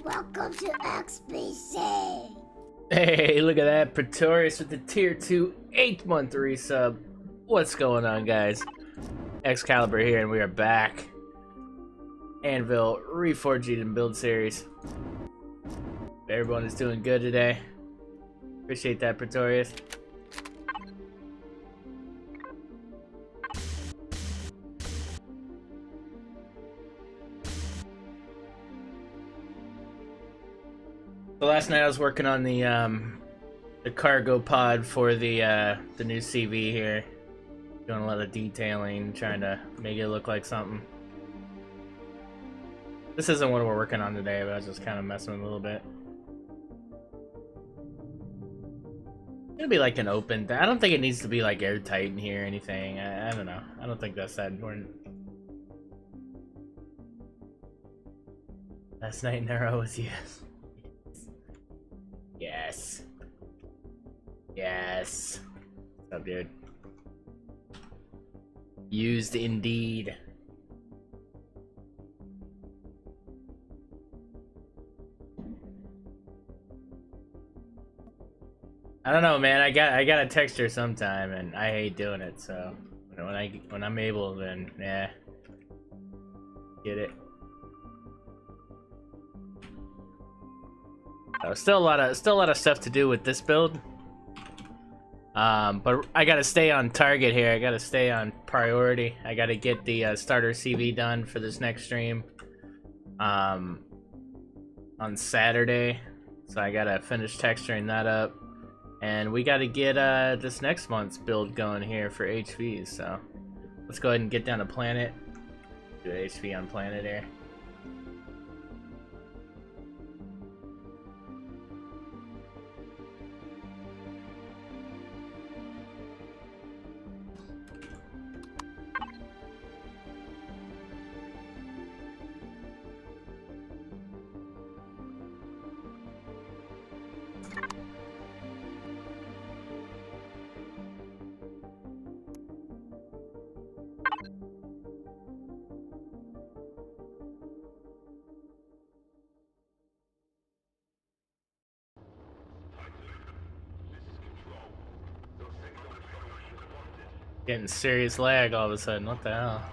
Welcome to XBC. Hey, look at that. Pretorius with the tier 2 8-month resub. What's going on, guys? XCaliber here, and we are back. Anvil REFORGED and build series. Everyone is doing good today. Appreciate that, Pretorius. So last night I was working on the cargo pod for the new CV here, doing a lot of detailing, trying to make it look like something. This isn't what we're working on today, but I was just kind of messing with it a little bit. It's gonna be like an open. I don't think it needs to be like airtight in here or anything. I don't know. I don't think that's that important. Last night Nero was yes. Yes. Yes. What's up, dude? Used indeed. I don't know, man. I got a texture sometime, and I hate doing it. So when I'm able, then yeah, get it. Still a lot of stuff to do with this build. But I gotta stay on target here. I gotta stay on priority. I gotta get the starter CV done for this next stream on Saturday. So I gotta finish texturing that up, and we gotta get this next month's build going here for HVs. So let's go ahead and get down to planet. Do HV on planet here. Getting serious lag all of a sudden. What the hell?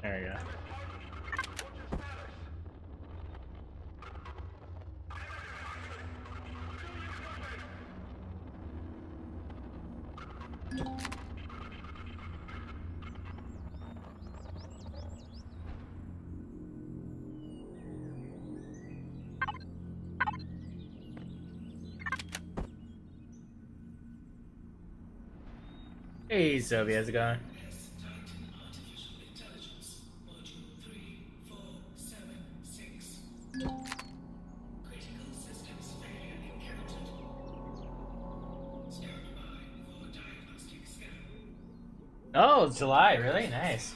There we go. Hey, Zobi, how's it going? Oh, it's July, really? Nice.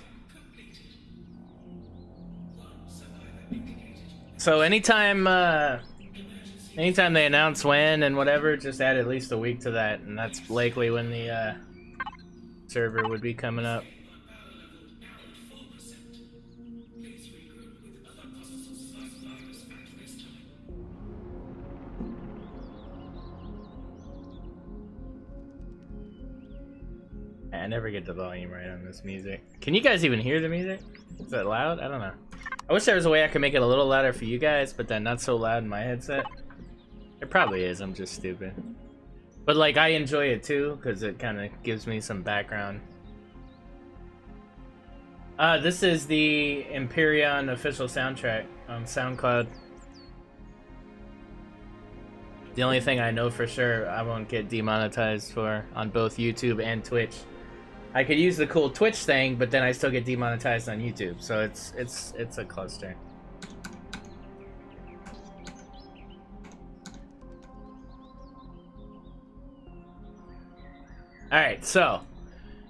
So anytime they announce when and whatever, just add at least a week to that, and that's likely when the server would be coming up. I never get the volume right on this music. Can you guys even hear the music? Is that loud? I don't know. I wish there was a way I could make it a little louder for you guys, but then not so loud in my headset. It probably is, I'm just stupid. But like, I enjoy it too, because it kind of gives me some background. This is the Empyrion official soundtrack on SoundCloud. The only thing I know for sure I won't get demonetized for on both YouTube and Twitch. I could use the cool Twitch thing, but then I still get demonetized on YouTube, so it's a cluster. Alright, so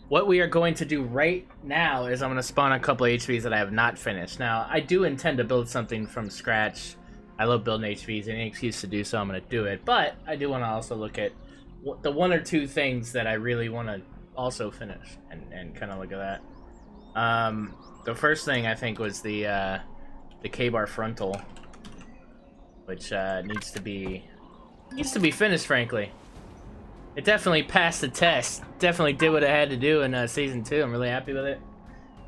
what we are going to do right now is I'm going to spawn a couple of HVs that I have not finished. Now, I do intend to build something from scratch. I love building HVs, and any excuse to do so, I'm going to do it. But I do want to also look at the one or two things that I really want to also finish and kind of look at that. The first thing I think was the K-bar frontal, which needs to be finished, frankly. It definitely passed the test. Definitely did what it had to do in Season 2. I'm really happy with it.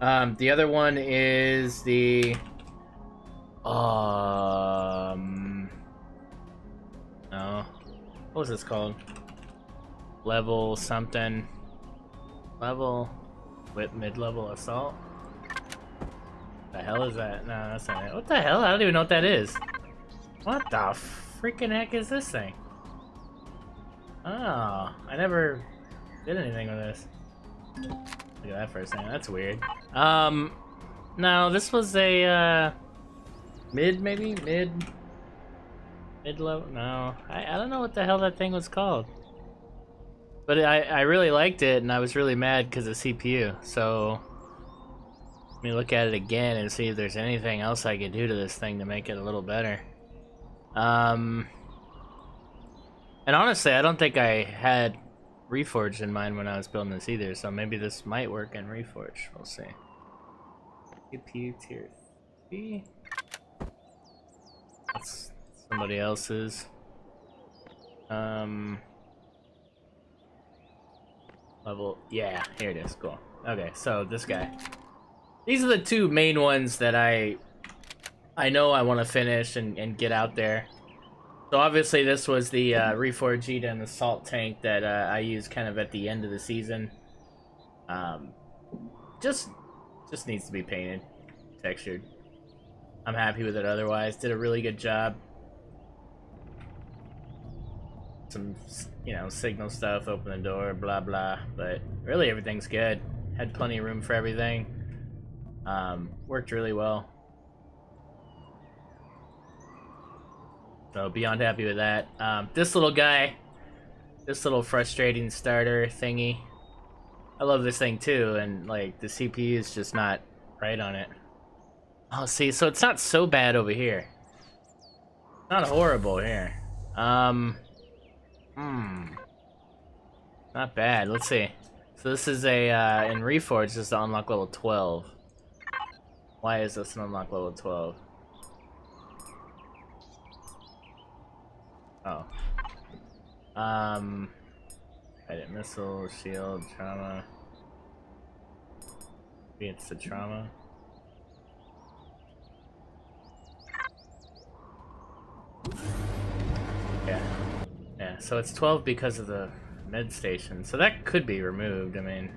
The other one is the... No. What was this called? Level something. Level... with mid-level assault? The hell is that? No, that's not it. What the hell? I don't even know what that is. What the freaking heck is this thing? Oh, I never did anything with this. Look at that for a second. That's weird. No, this was a maybe mid level. No, I don't know what the hell that thing was called. But I really liked it, and I was really mad because of CPU. So let me look at it again and see if there's anything else I could do to this thing to make it a little better. And honestly, I don't think I had Reforged in mind when I was building this either, so maybe this might work in Reforged. We'll see. CPU tier 3. That's somebody else's. Level, yeah, here it is, cool. Okay, so this guy. These are the two main ones that I know I want to finish and get out there. So obviously this was the Reforged and the salt tank that I used kind of at the end of the season. Just needs to be painted, textured. I'm happy with it otherwise. Did a really good job. Some, you know, signal stuff, open the door, blah blah. But really everything's good. Had plenty of room for everything. Worked really well. So beyond happy with that. This little guy, this little frustrating starter thingy. I love this thing too, and like the CPU is just not right on it. Oh, see, so it's not so bad over here. Not horrible here. Not bad. Let's see. So this is a in Reforged. This is to unlock level 12. Why is this an unlock level 12? Oh. Edit missile, shield, trauma. Maybe it's the trauma. Yeah. Yeah, so it's 12 because of the med station. So that could be removed, I mean.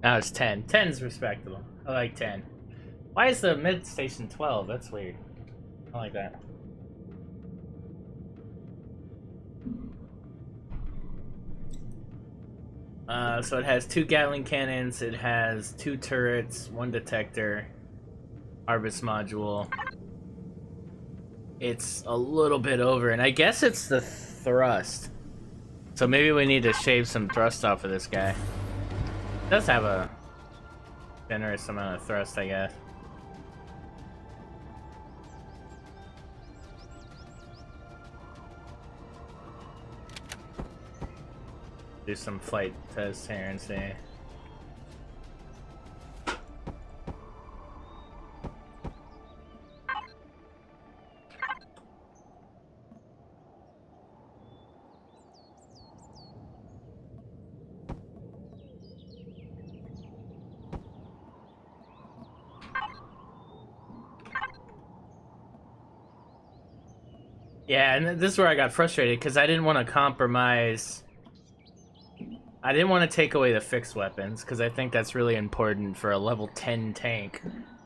Now it's 10. 10's respectable. I like 10. Why is the mid station 12? That's weird. I like that. So it has 2 Gatling cannons, it has 2 turrets, 1 detector, harvest module. It's a little bit over, and I guess it's the thrust. So maybe we need to shave some thrust off of this guy. It does have a generous amount of thrust, I guess. Do some flight tests here and see. Yeah, and this is where I got frustrated because I didn't want to compromise. I didn't want to take away the fixed weapons because I think that's really important for a level 10 tank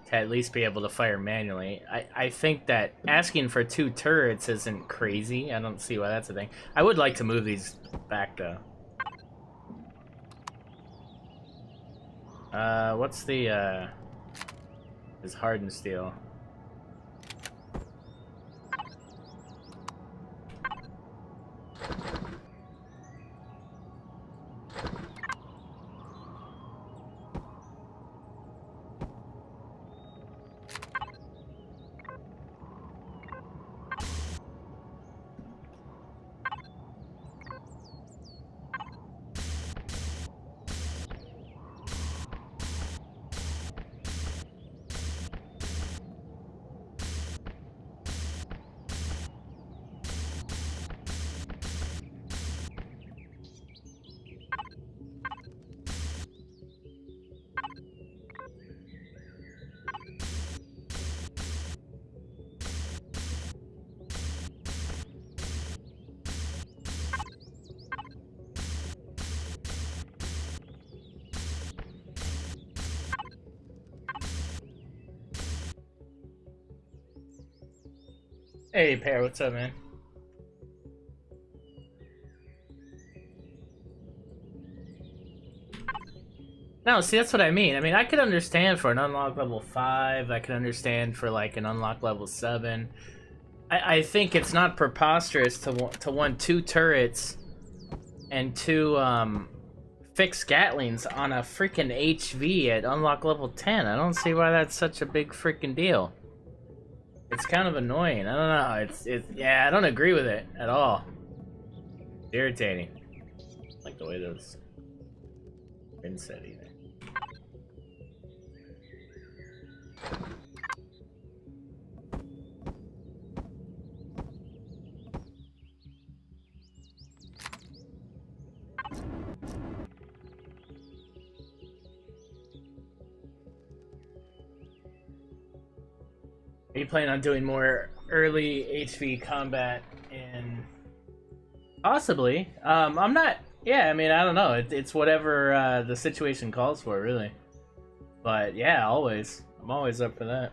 to at least be able to fire manually. I think that asking for 2 turrets isn't crazy. I don't see why that's a thing. I would like to move these back though. What's the is hardened steel? Hey, Pear, what's up, man? No, see, that's what I mean. I mean, I could understand for an unlock level 5. I could understand for, like, an unlock level 7. I think it's not preposterous to want 2 turrets and 2, fixed Gatlings on a freaking HV at unlock level 10. I don't see why that's such a big freaking deal. It's kind of annoying. I don't know. Yeah, I don't agree with it at all. It's irritating. I like the way those been said either. Are you planning on doing more early HV combat in... Possibly. I'm not... Yeah, I mean, I don't know. It's whatever the situation calls for, really. But yeah, always. I'm always up for that.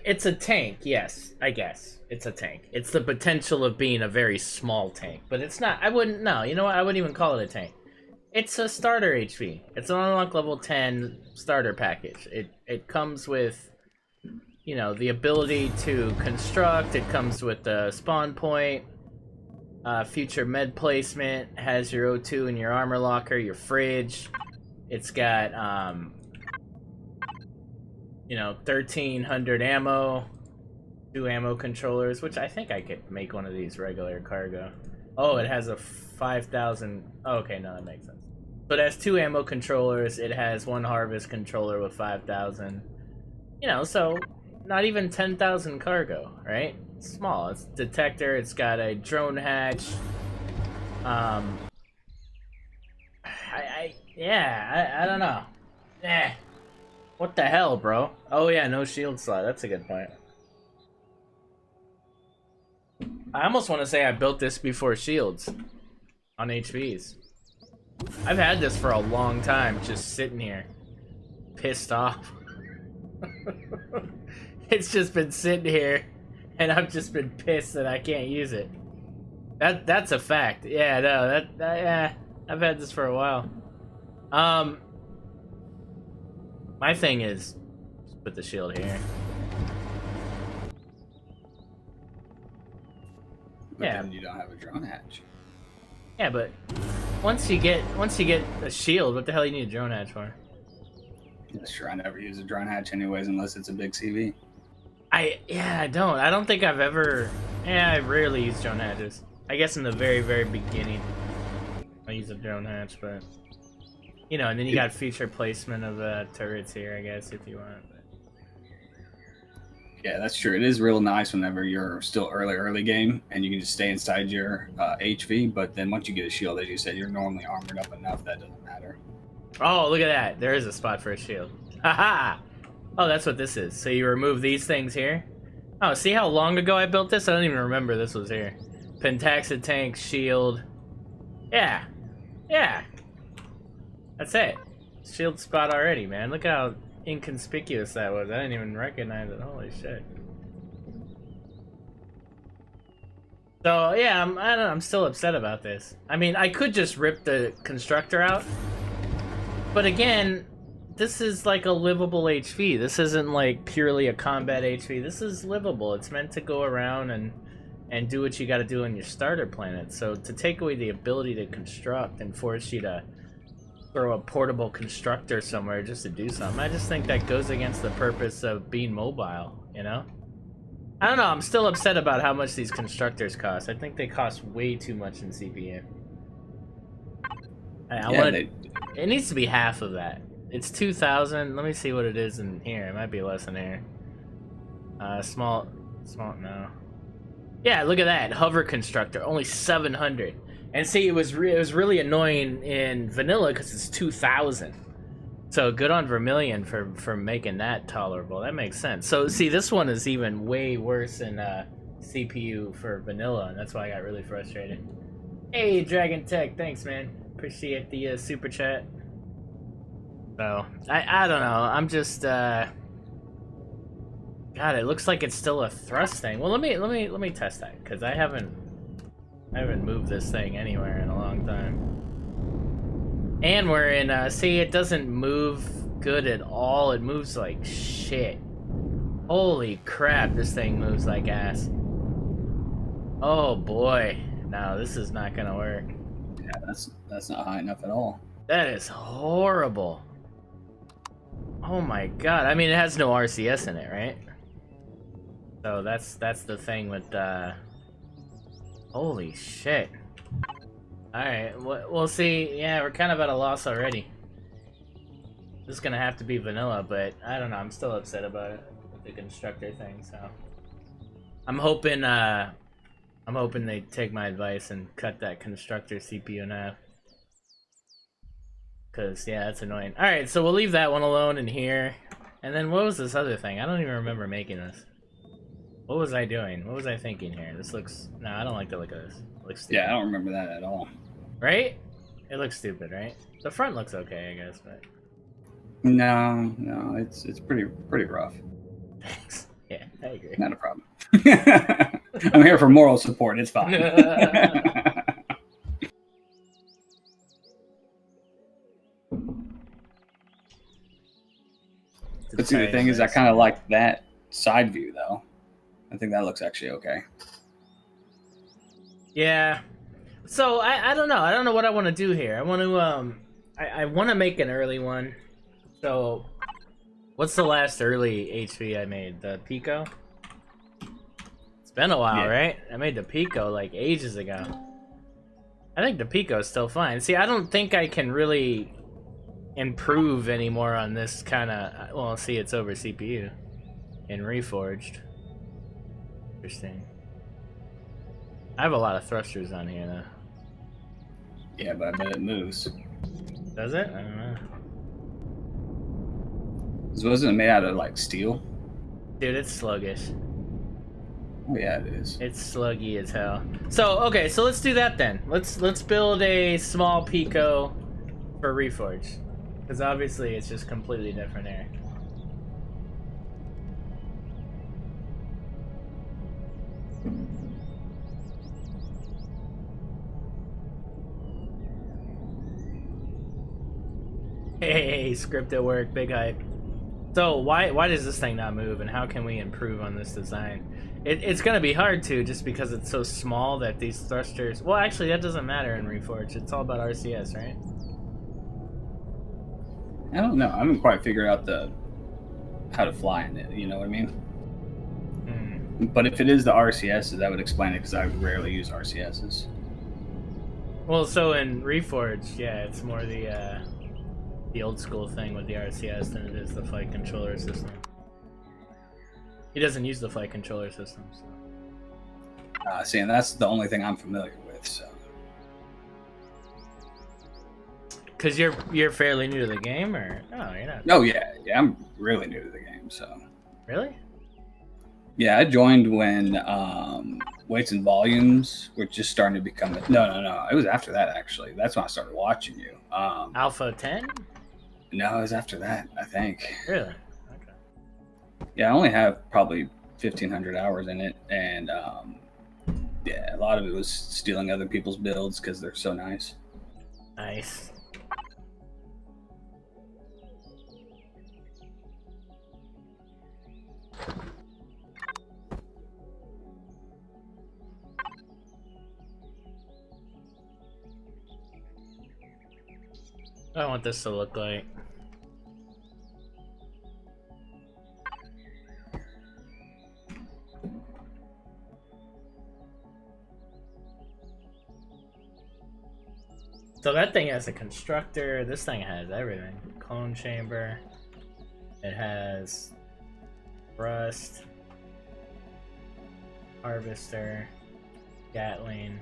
It's a tank, yes, I guess. It's a tank. It's the potential of being a very small tank, but it's not. I wouldn't, no, you know what? I wouldn't even call it a tank. It's a starter HV. It's an unlock level 10 starter package. It comes with, you know, the ability to construct. It comes with the spawn point, future med placement, has your O2 and your armor locker, your fridge. It's got, you know, 1,300 ammo, 2 ammo controllers, which I think I could make one of these regular cargo. Oh, it has a 5,000. Oh, okay, no, that makes sense. So it has 2 ammo controllers. It has 1 harvest controller with 5,000. You know, so not even 10,000 cargo, right? It's small. It's detector. It's got a drone hatch. Yeah, I don't know. Eh. What the hell, bro? Oh yeah, no shield slot. That's a good point. I almost want to say I built this before shields on HVs. I've had this for a long time, just sitting here, pissed off. It's just been sitting here, and I've just been pissed that I can't use it. That's a fact. Yeah, no, yeah, I've had this for a while. My thing is, just put the shield here. But Yeah. then you don't have a drone hatch. Yeah, but once you get a shield, what the hell you need a drone hatch for? Sure, I never use a drone hatch anyways, unless it's a big CV. I don't think I've ever. Yeah, I rarely use drone hatches. I guess in the very, very beginning, I use a drone hatch, but you know, and then you got feature placement of turrets here, I guess, if you want. But... Yeah, that's true. It is real nice whenever you're still early game, and you can just stay inside your HV. But then once you get a shield, as you said, you're normally armored up enough that doesn't matter. Oh, look at that! There is a spot for a shield. Haha! Oh, that's what this is. So you remove these things here. Oh, see how long ago I built this? I don't even remember this was here. Pentaxa tank, shield. Yeah. Yeah. That's it. Shield spot already, man. Look how inconspicuous that was. I didn't even recognize it. Holy shit. So, yeah, I don't know, I'm still upset about this. I mean, I could just rip the constructor out. But again, this is like a livable HV. This isn't like purely a combat HV. This is livable. It's meant to go around and do what you got to do on your starter planet. So to take away the ability to construct and force you to throw a portable constructor somewhere just to do something, I just think that goes against the purpose of being mobile, you know? I don't know, I'm still upset about how much these constructors cost. I think they cost way too much in CPU. It needs to be half of that. It's 2,000. Let me see what it is in here. It might be less in here. Small, no. Yeah, look at that. Hover constructor, only 700. And see, it was really annoying in vanilla because it's 2,000. So good on Vermilion for making that tolerable. That makes sense. So see, this one is even way worse in CPU for vanilla, and that's why I got really frustrated. Hey, Dragon Tech, thanks, man. Appreciate the super chat. So I don't know. I'm just God, it looks like it's still a thrust thing. Well, let me test that because I haven't moved this thing anywhere in a long time. And we're in see, it doesn't move good at all. It moves like shit. Holy crap, this thing moves like ass. Oh boy. No, this is not gonna work. Yeah, that's not high enough at all. That is horrible. Oh my god. I mean, it has no RCS in it, right? So that's the thing with holy shit. Alright, we'll see. Yeah, we're kind of at a loss already. This is gonna have to be vanilla, but I don't know, I'm still upset about it with the constructor thing, so I'm hoping they take my advice and cut that constructor CPU in half. Cause yeah, that's annoying. Alright, so we'll leave that one alone in here. And then what was this other thing? I don't even remember making this. What was I doing? What was I thinking here? This looks... No, I don't like the look of this. It looks stupid. Yeah, I don't remember that at all. Right? It looks stupid, right? The front looks okay, I guess, but... No, it's pretty rough. Thanks. Yeah, I agree. Not a problem. I'm here for moral support. It's fine. But see, the thing is, I kind of like that side view, though. I think that looks actually okay. Yeah. So I don't know. I don't know what I want to do here. I want to I want to make an early one. So what's the last early HV I made? The Pico? It's been a while, right? I made the Pico like ages ago. I think the Pico is still fine. See, I don't think I can really improve anymore on this kind of... Well, see, it's over CPU in Reforged. Interesting. I have a lot of thrusters on here, though. Yeah, but I bet it moves. Does it? I don't know. Wasn't it made out of, like, steel? Dude, it's sluggish. Oh, yeah, it is. It's sluggy as hell. So, okay, so let's do that then. Let's build a small Pico for Reforged. Because obviously it's just completely different here. Hey, script at work, big hype. So why does this thing not move, and how can we improve on this design? It's gonna be hard to, just because it's so small that these thrusters... Well, actually, that doesn't matter in Reforged. It's all about RCS, right? I don't know. I haven't quite figured out how to fly in it. You know what I mean? But if it is the RCSs, that would explain it because I rarely use RCSs. Well, so in Reforged, yeah, it's more the old school thing with the RCS than it is the flight controller system. He doesn't use the flight controller system. So. See, and that's the only thing I'm familiar with. So. Because you're fairly new to the game, or no, you're not. Oh yeah, I'm really new to the game. So. Really? Yeah, I joined when weights and volumes were just starting to become. No. It was after that actually. That's when I started watching you. Alpha 10? No, it was after that. I think. Really? Okay. Yeah, I only have probably 1,500 hours in it, and yeah, a lot of it was stealing other people's builds because they're so nice. Nice. What do I want this to look like? So that thing has a constructor, this thing has everything. Clone chamber, it has rust, harvester, Gatling,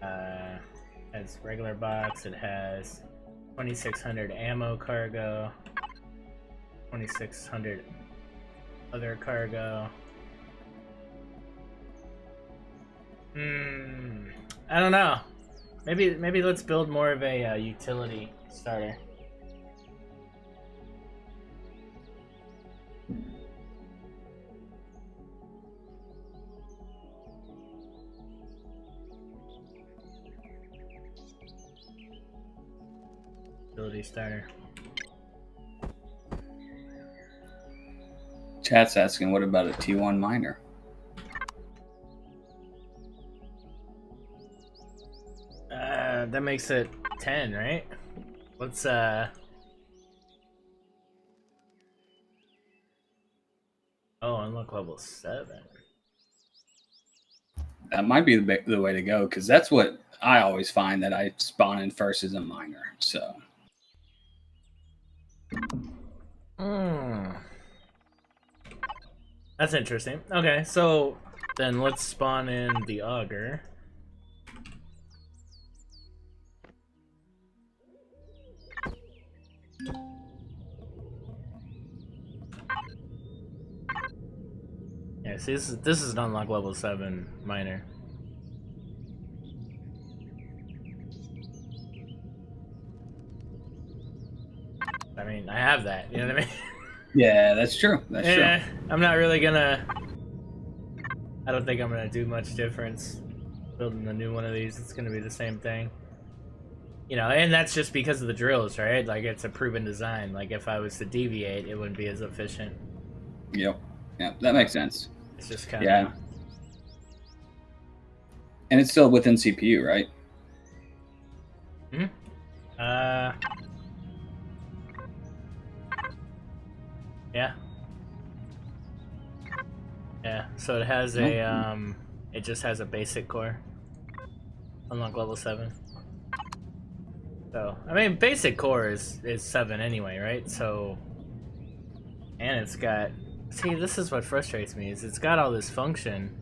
has regular box, it has 2600 ammo cargo, 2600 other cargo. I don't know. Maybe let's build more of a utility starter. Utility starter. Chat's asking, what about a T1 miner? That makes it 10, right? Let's oh, unlock level 7. That might be the way to go, because that's what I always find that I spawn in first as a miner. So. That's interesting. Okay, so then let's spawn in the auger. Yeah, see, this is an unlock level 7 miner. I mean, I have that, you know what I mean? Yeah, that's true. That's true. I'm not really gonna... I don't think I'm gonna do much difference building a new one of these. It's gonna be the same thing. You know, and that's just because of the drills, right? Like, it's a proven design. Like, if I was to deviate, it wouldn't be as efficient. Yep. Yeah, that makes sense. It's just kind of... Yeah. And it's still within CPU, right? Yeah. Yeah, so it has a, it just has a basic core. Unlock level 7. So, I mean, basic core is 7 anyway, right? So, and it's got... See, this is what frustrates me, is it's got all this function.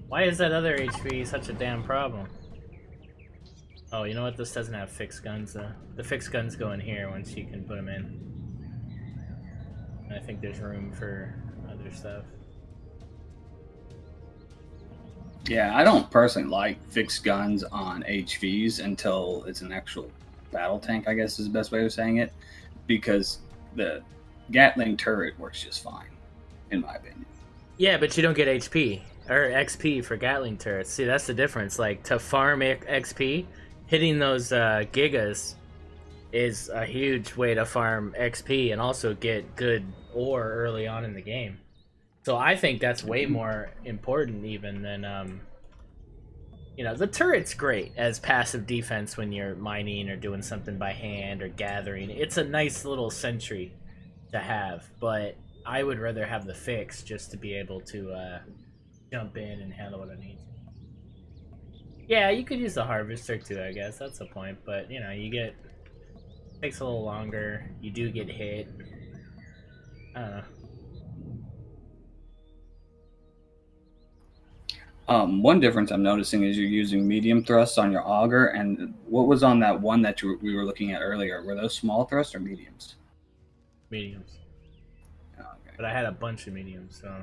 Why is that other HP such a damn problem? Oh, you know what? This doesn't have fixed guns, though. The fixed guns go in here once you can put them in. And I think there's room for other stuff. Yeah, I don't personally like fixed guns on HVs until it's an actual battle tank, I guess is the best way of saying it. Because the Gatling turret works just fine, in my opinion. Yeah, but you don't get HP or XP for Gatling turrets. See, that's the difference. Like, to farm XP, hitting those gigas is a huge way to farm XP and also get good ore early on in the game. So I think that's way more important even than, you know, the turret's great as passive defense when you're mining or doing something by hand or gathering. It's a nice little sentry to have, but I would rather have the fix just to be able to jump in and handle what I need. Yeah, you could use the harvester too, I guess. That's the point. But, you know, takes a little longer. You do get hit. I don't know. One difference I'm noticing is you're using medium thrusts on your auger, and what was on that one that we were looking at earlier? Were those small thrusts or mediums? Mediums. Oh, okay. But I had a bunch of mediums, so...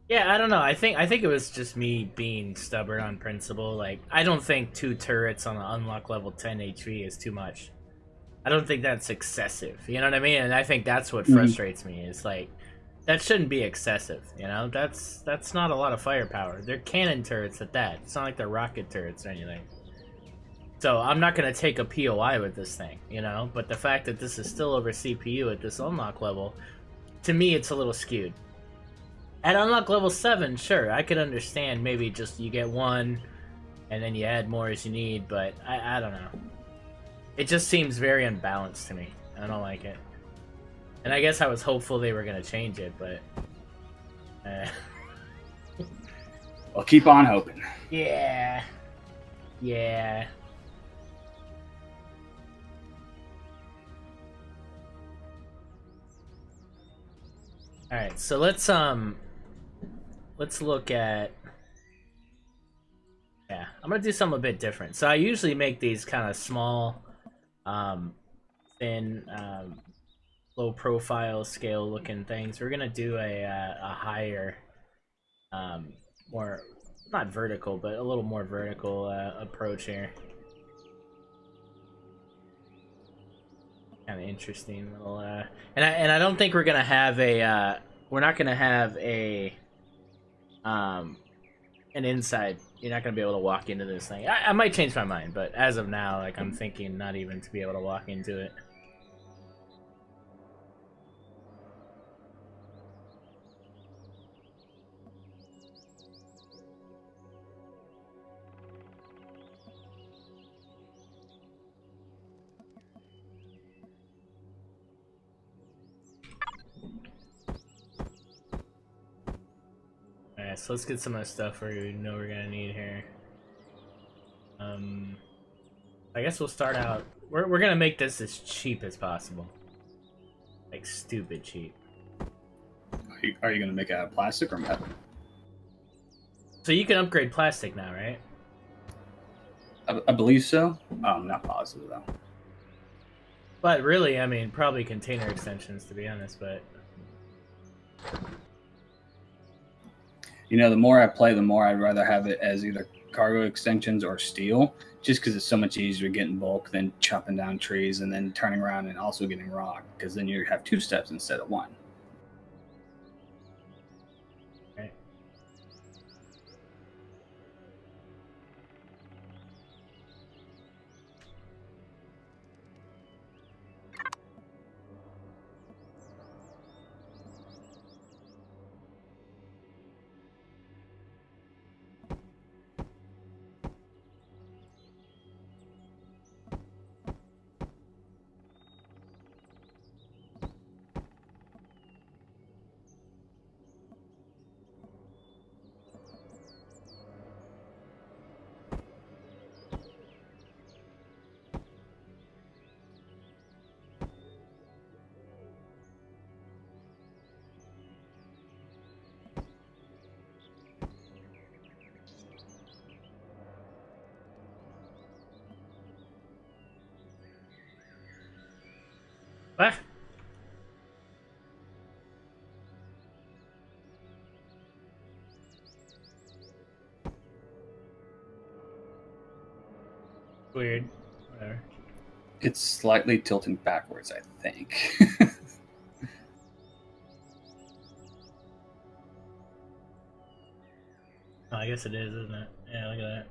Yeah, I don't know. I think it was just me being stubborn on principle. Like, I don't think 2 turrets on an unlock level 10 HV is too much. I don't think that's excessive. You know what I mean? And I think that's what frustrates me. Is like, that shouldn't be excessive. You know, that's not a lot of firepower. They're cannon turrets at that. It's not like they're rocket turrets or anything. So I'm not gonna take a POI with this thing. You know, but the fact that this is still over CPU at this unlock level, to me, it's a little skewed. At unlock level 7, sure, I could understand maybe just you get 1 and then you add more as you need, but I don't know. It just seems very unbalanced to me. I don't like it. And I guess I was hopeful they were going to change it, but... Well, keep on hoping. Yeah. Yeah. Alright, so let's look at... Yeah, I'm gonna do something a bit different. So I usually make these kind of small, thin, low profile scale looking things. We're gonna do a higher, more, not vertical, but a little more vertical approach here. Kind of interesting little, and I don't think we're gonna have a, we're not gonna have a, an inside. You're not gonna be able to walk into this thing. I might change my mind, but as of now, like, I'm thinking not even to be able to walk into it. Alright, so let's get some of the stuff we know we're gonna need here. I guess we'll start out... We're gonna make this as cheap as possible. Like, stupid cheap. Are you going to make it out of plastic or metal? So you can upgrade plastic now, right? I believe so. I'm not positive, though. But really, I mean, probably container extensions, to be honest, but... You know, the more I play, the more I'd rather have it as either cargo extensions or steel, just because it's so much easier getting bulk than chopping down trees and then turning around and also getting rock, because then you have 2 steps instead of 1. Right. What? Weird. Whatever. It's slightly tilting backwards, I think. Oh, I guess it is, isn't it? Yeah, look at that.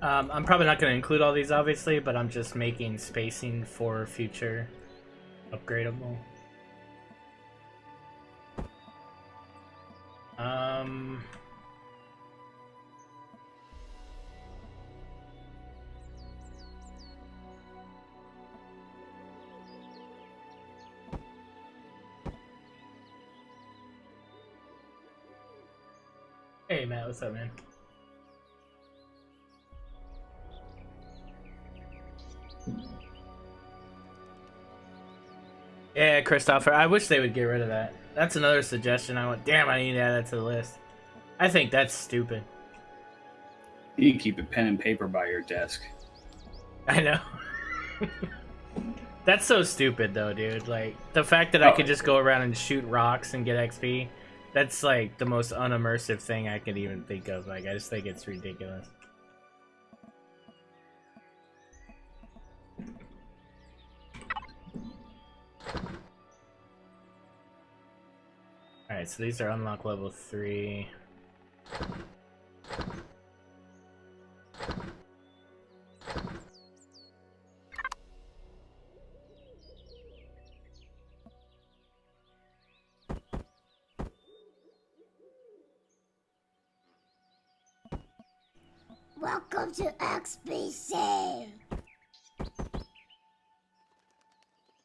I'm probably not going to include all these, obviously, but I'm just making spacing for future upgradable. Hey, Matt, what's up, man? Yeah, Christopher, I wish they would get rid of that. That's another suggestion I want. Damn, I need to add that to the list. I think that's stupid. You can keep a pen and paper by your desk. I know. That's so stupid, though, dude. Like, the fact that I could just go around and shoot rocks and get XP, that's, like, the most unimmersive thing I could even think of. Like, I just think it's ridiculous. Alright, so these are unlock level 3. Welcome to XBC.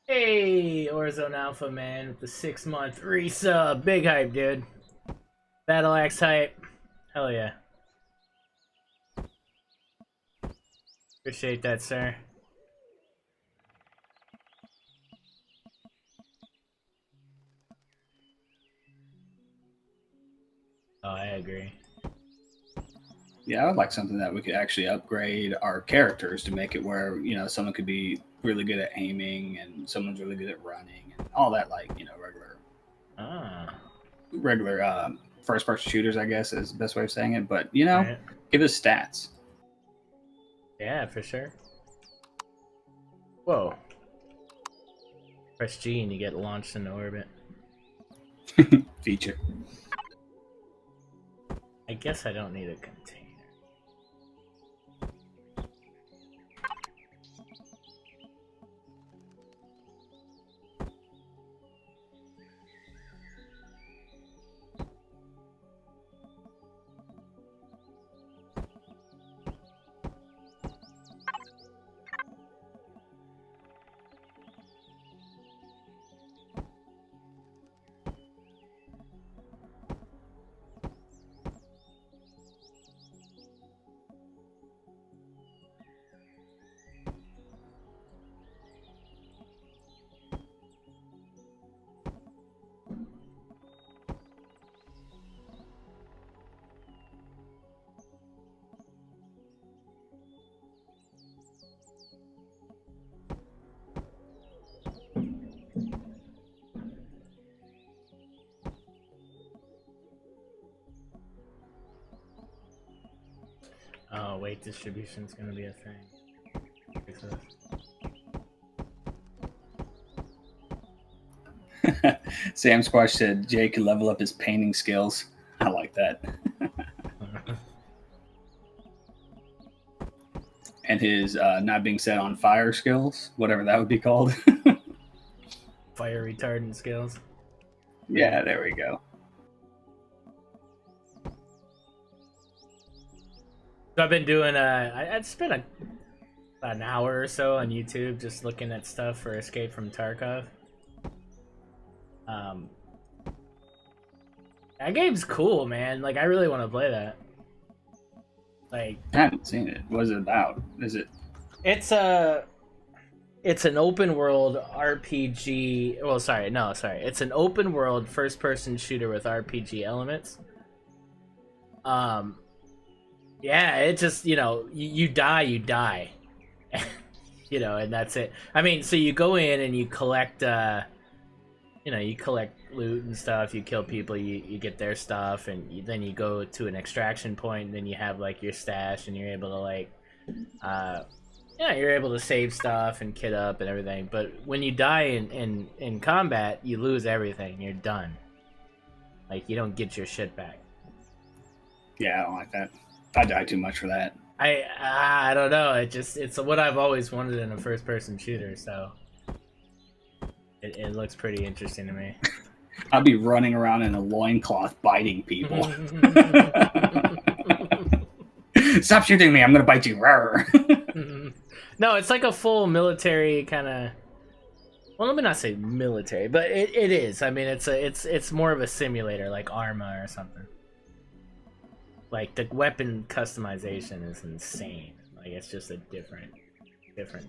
Hey, Orezone Alpha, man, with the 6-month resub. Big hype, dude. Battle Axe hype. Hell yeah. Appreciate that, sir. Oh, I agree. Yeah, I would like something that we could actually upgrade our characters to make it where, you know, someone could be really good at aiming and someone's really good at running and all that, like, you know, regular first-person shooters, I guess, is the best way of saying it. But, you know, give us stats. Yeah, for sure. Whoa. Press G and you get launched into orbit. Feature. I guess I don't need a container. Oh, weight distribution's gonna be a thing. Sam Squash said Jay could level up his painting skills. I like that. And his not being set on fire skills, whatever that would be called. Fire retardant skills. Yeah, there we go. So I've been doing I'd spent about an hour or so on YouTube just looking at stuff for Escape from Tarkov. That game's cool, man. Like, I really want to play that. Like, I haven't seen it. What is it about? Is it? It's an open world RPG. Well, sorry. It's an open world first person shooter with RPG elements. Yeah, it just, you know, you die. You know, and that's it. I mean, so you go in and you collect you know, you collect loot and stuff, you kill people, you get their stuff, and then you go to an extraction point, and then you have, like, your stash, and you're able to, like, yeah, you're able to save stuff and kit up and everything. But when you die in combat, you lose everything. You're done. Like, you don't get your shit back. Yeah, I don't like that. I die too much for that. I don't know. It's what I've always wanted in a first-person shooter, so it looks pretty interesting to me. I'll be running around in a loincloth biting people. Stop shooting me! I'm gonna bite you. No, it's like a full military kind of. Well, let me not say military, but it is. I mean, it's more of a simulator, like Arma or something. Like the weapon customization is insane. Like it's just a different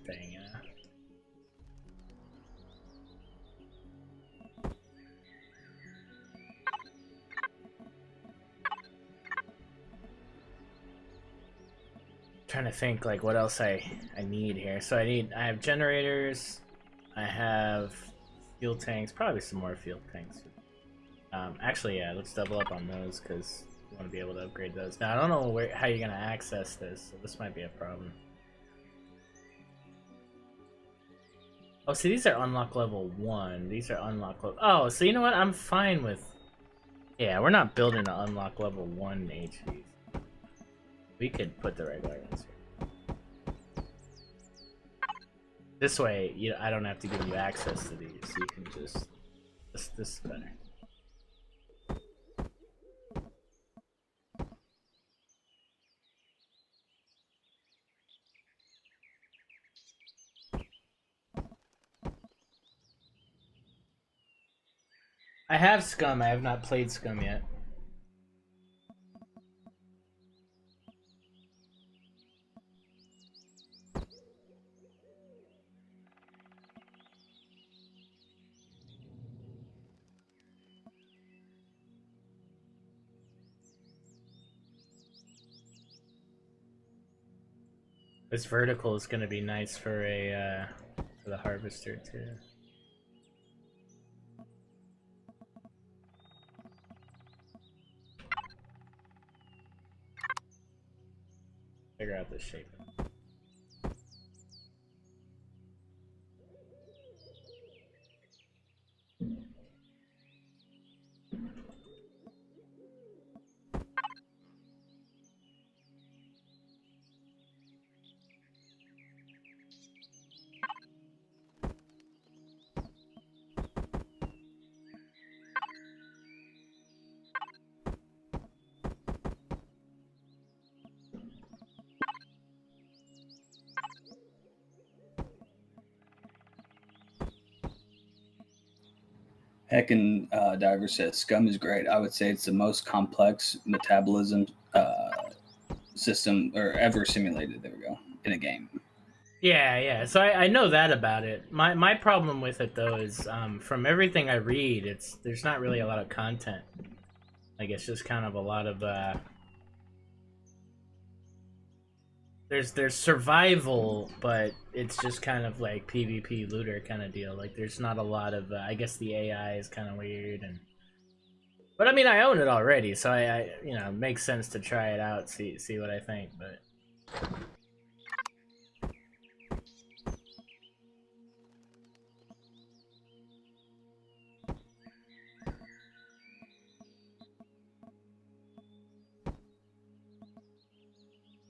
thing. Trying to think like what else I need here. So I have generators. I have fuel tanks. Probably some more fuel tanks. Actually, yeah. Let's double up on those because we want to be able to upgrade those. Now I don't know how you're gonna access this. So this might be a problem. Oh, see, these are unlock level 1. These are unlock level. Oh, so you know what? I'm fine with. Yeah, we're not building to unlock level 1 HVs. We could put the regular ones here. This way, I don't have to give you access to these. You can just... This is better. I have Scum. I have not played Scum yet. This vertical is gonna be nice for a for the harvester too. Figure out the shape. Heckin' Diver says Scum is great. I would say it's the most complex metabolism system or ever simulated. There we go, in a game. Yeah. So I know that about it. My problem with it though is from everything I read, there's not really a lot of content. Like it's just kind of a lot of there's survival, but it's just kind of like PvP looter kind of deal. Like there's not a lot of I guess the AI is kind of weird but I mean I own it already, so I it makes sense to try it out, see what I think, but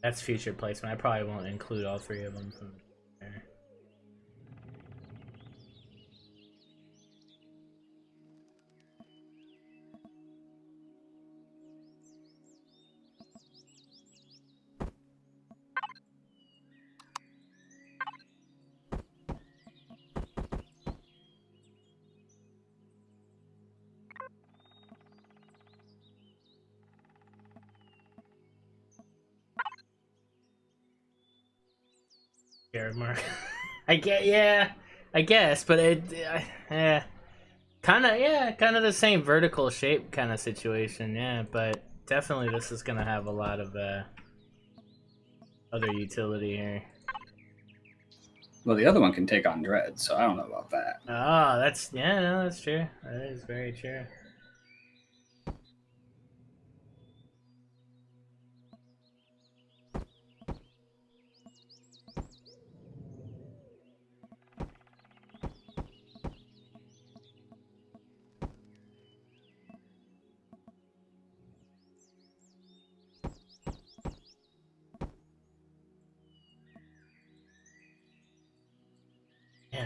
that's future placement. I probably won't include all 3 of them from there. Jared Mark. I guess, but kind of the same vertical shape kind of situation, yeah, but definitely this is gonna have a lot of other utility here. Well, the other one can take on Dread, so I don't know about that. Oh, that's true. That is very true.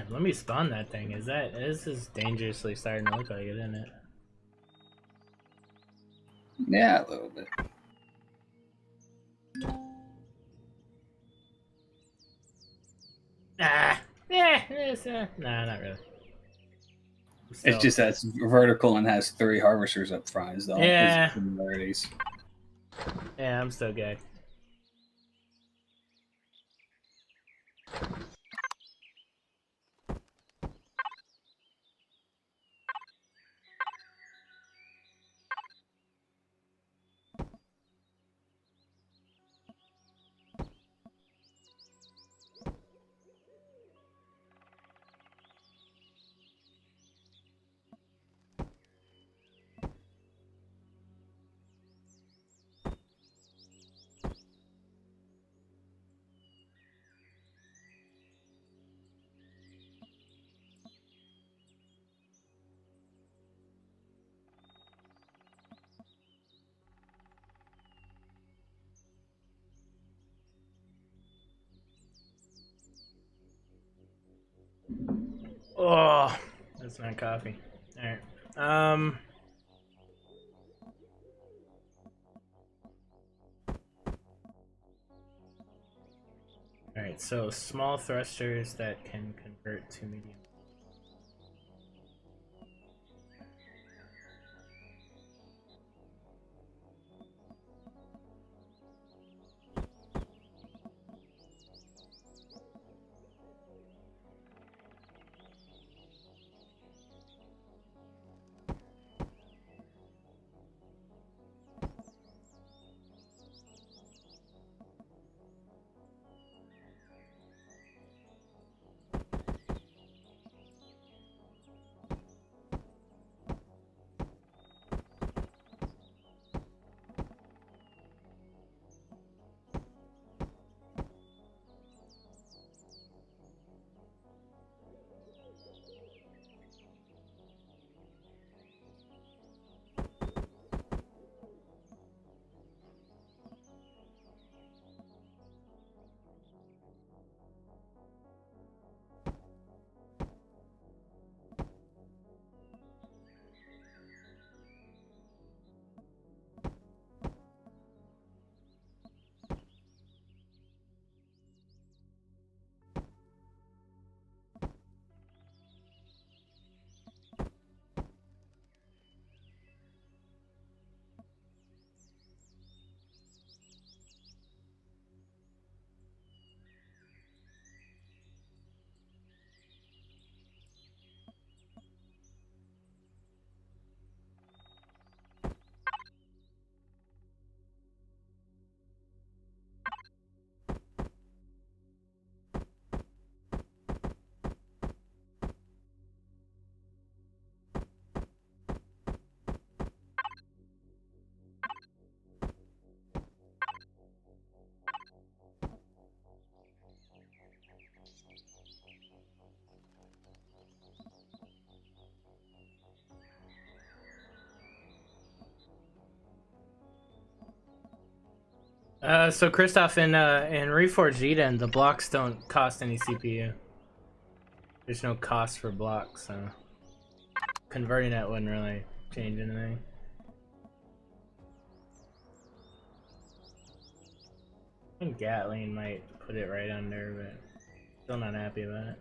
Man, let me spawn that thing. This is dangerously starting to look like it, isn't it? Yeah, a little bit. Nah, not really. It's just that it's vertical and has 3 harvesters up front. Is the Yeah. similarities. Yeah, I'm still good. Oh, that's not coffee. Alright. Alright, so small thrusters that can convert to medium. So Christoph, in Reforged Eden, the blocks don't cost any CPU. There's no cost for blocks, so converting that wouldn't really change anything. I think Gatling might put it right under, but still not happy about it.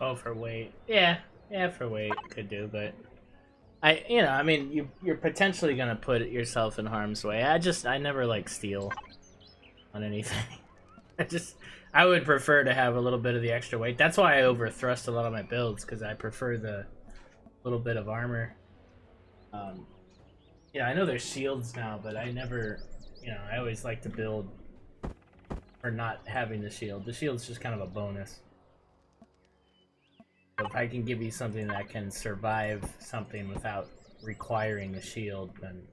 Oh, for weight. Yeah, for weight could do, but I mean, you're potentially gonna put yourself in harm's way. I never like steel on anything. I would prefer to have a little bit of the extra weight. That's why I overthrust a lot of my builds, because I prefer the little bit of armor. I know there's shields now, but I never, I always like to build for not having the shield. The shield's just kind of a bonus. So if I can give you something that can survive something without requiring the shield, then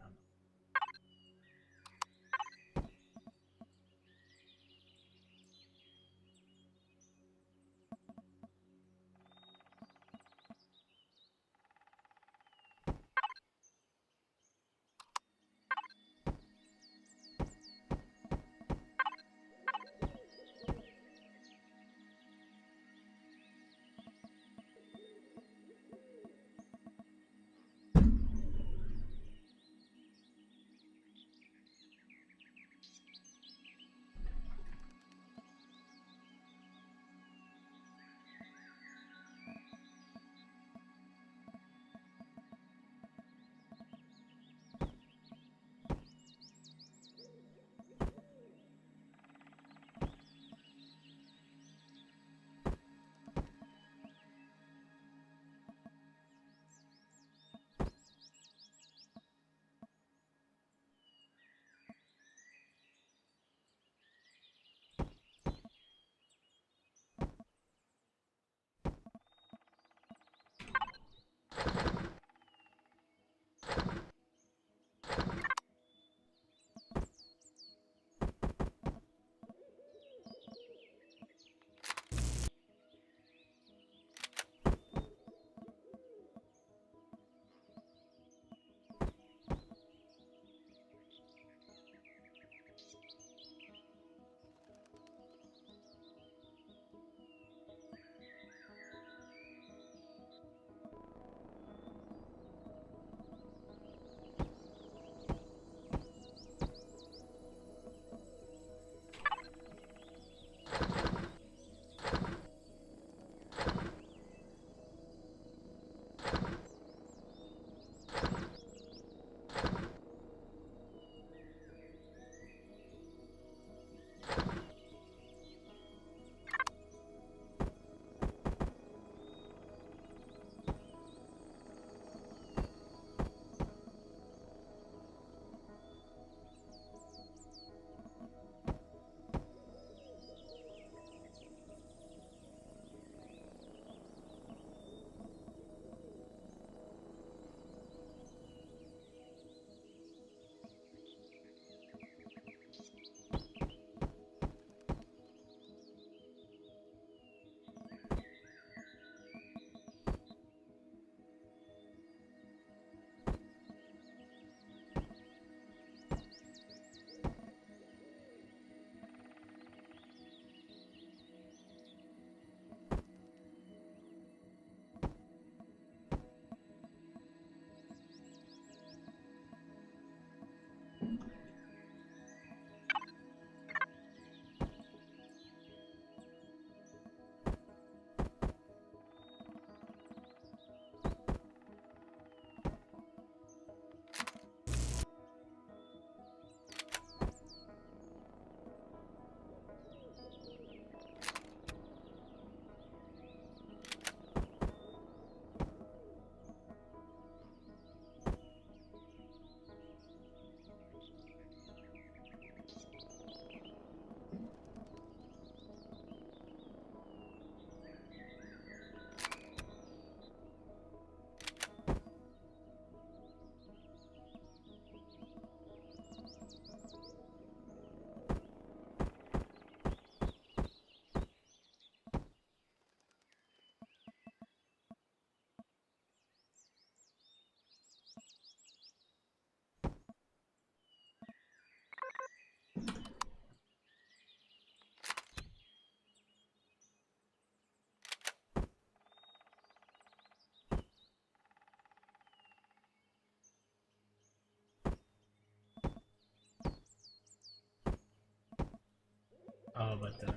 Oh, but the...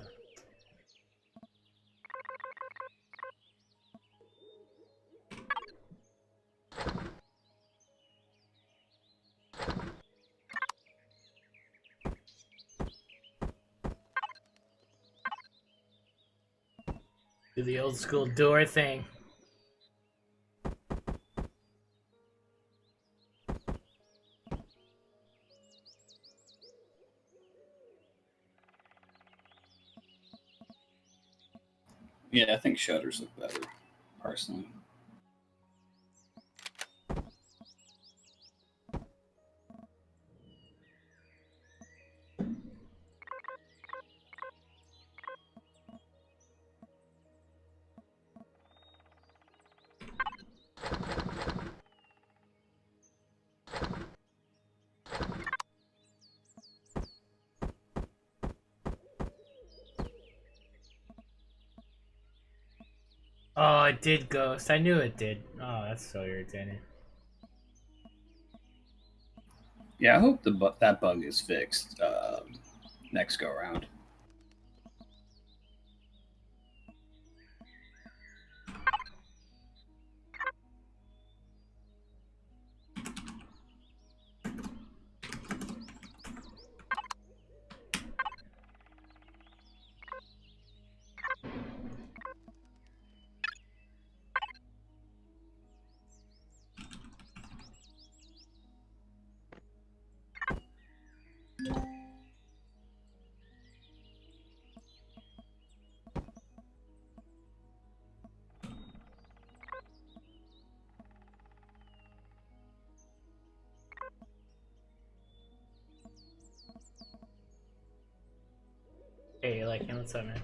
Do the old school door thing. Yeah, I think shutters look better, personally. Oh, it did ghost. I knew it did. Oh, that's so irritating. Yeah, I hope that bug is fixed next go around. Hey, you like him? What's up, man?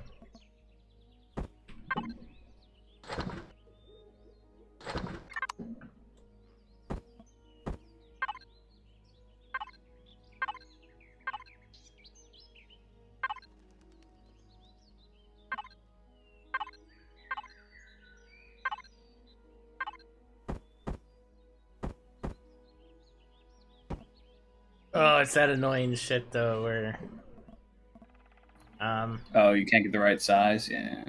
Oh, it's that annoying shit though, where Oh, you can't get the right size? Yeah.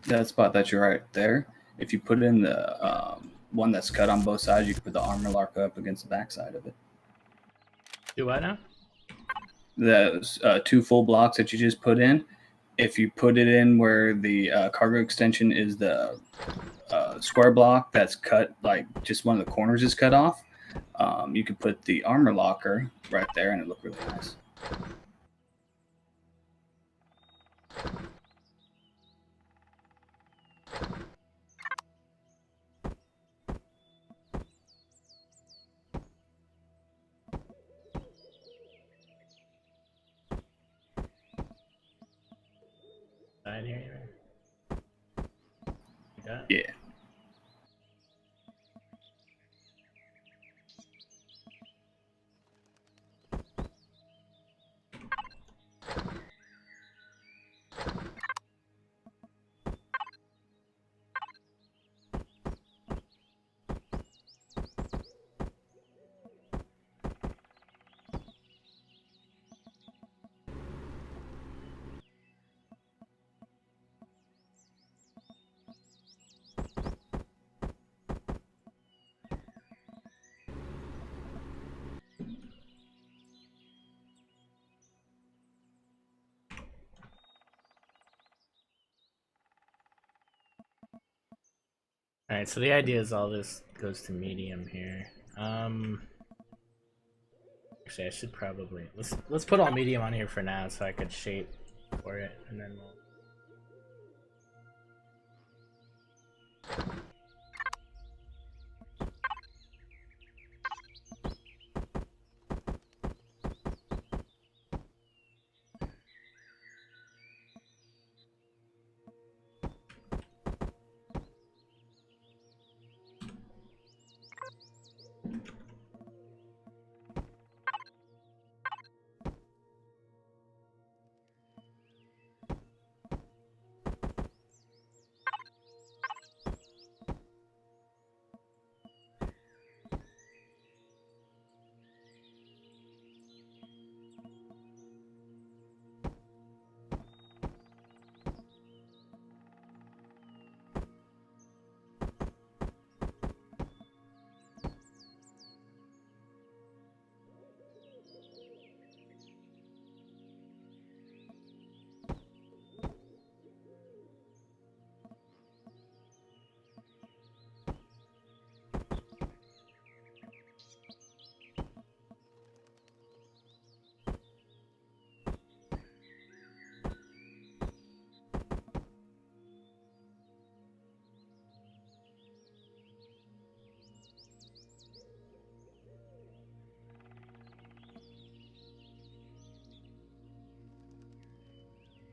That spot that you're right there, if you put in the one that's cut on both sides, you can put the armor lock up against the backside of it. do what now? Those two full blocks that you just put in, if you put it in where the cargo extension is the square block that's cut, like just one of the corners is cut off, you could put the armor locker right there and it look really nice. side here. Like that? Yeah. Alright, so the idea is all this goes to medium here. Actually, I should probably let's put all medium on here for now, so I could shape for it, and then we'll.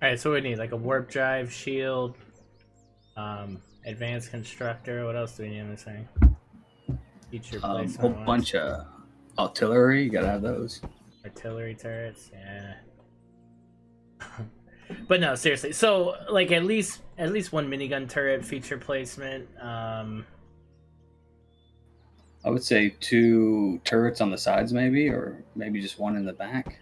Alright, so we need like a warp drive, shield, advanced constructor. What else do we need in this thing? Feature Whole placement. bunch of artillery. You gotta have those. Artillery turrets, yeah. But no, seriously. So like at least one minigun turret feature placement. I would say 2 turrets on the sides, maybe, or maybe just 1 in the back.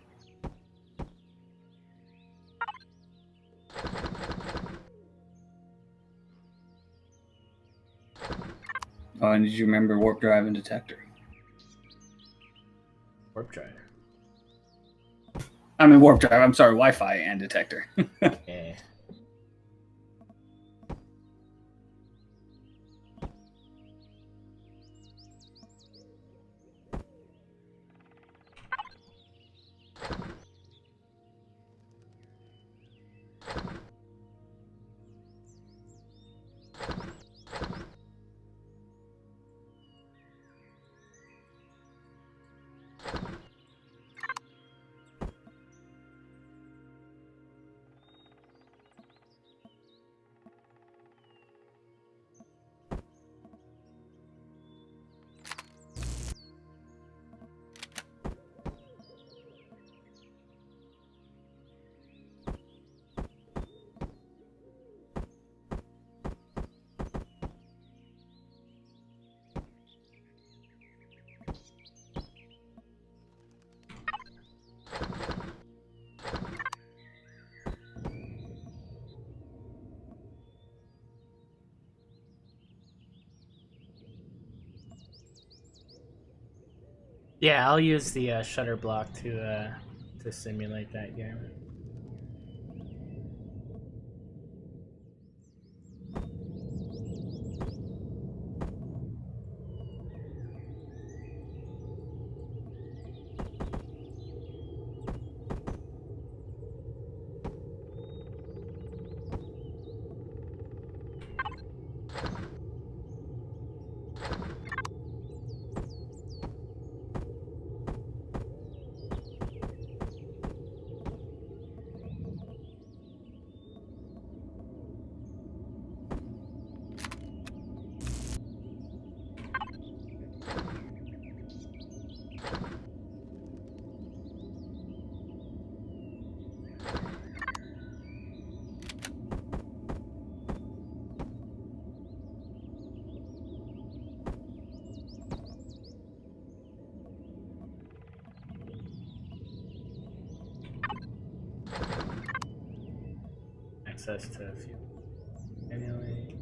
Oh, and did you remember warp drive and detector? Warp drive. I mean warp drive. I'm sorry, Wi-Fi and detector. Yeah. Yeah, I'll use the shutter block to simulate that game. access to a few. Anyway.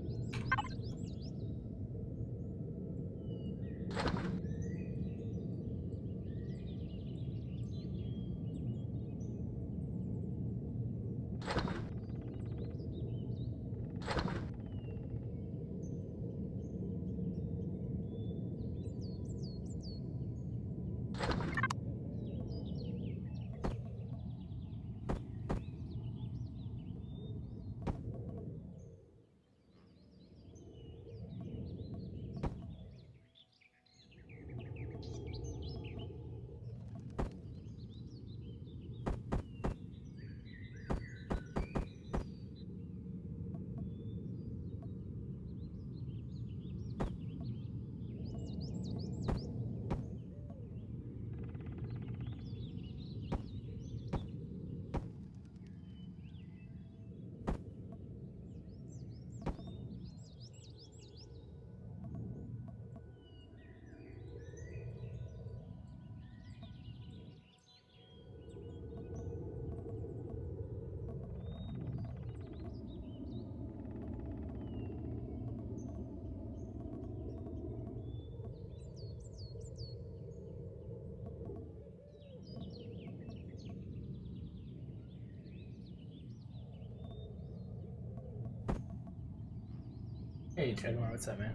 Hey, Chadmore, what's up, man?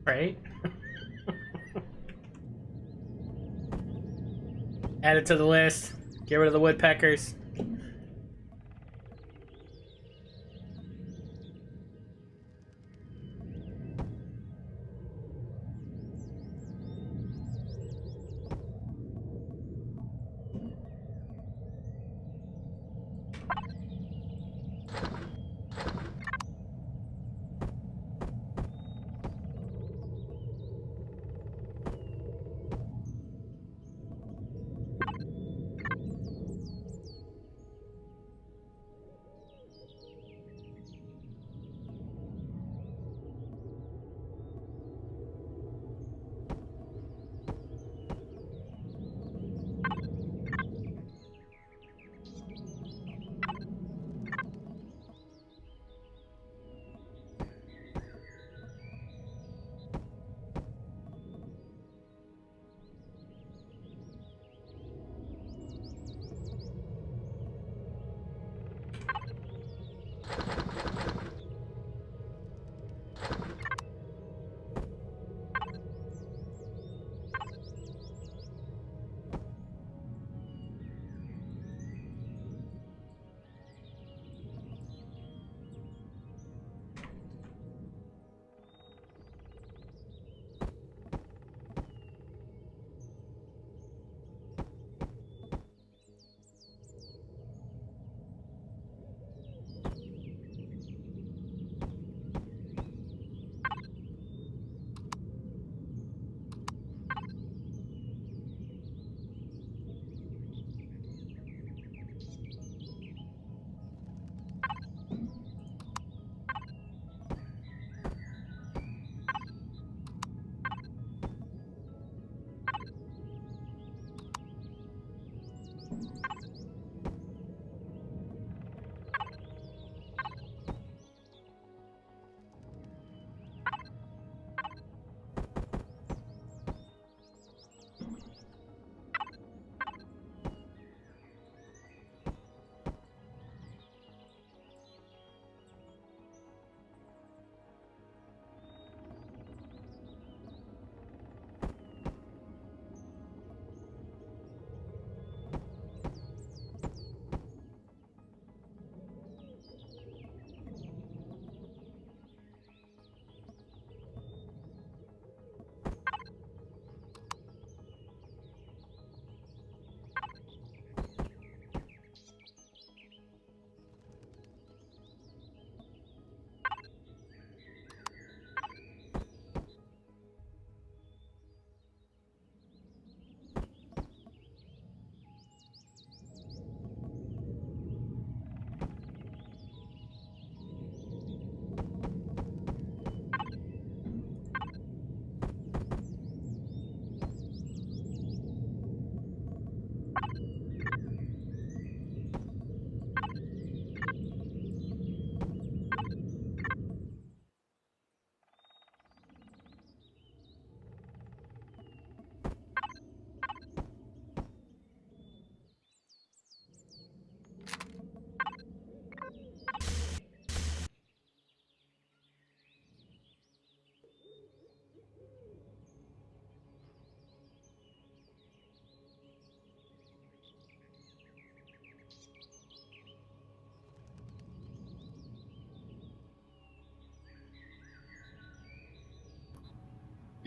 Right? Add it to the list. Get rid of the woodpeckers.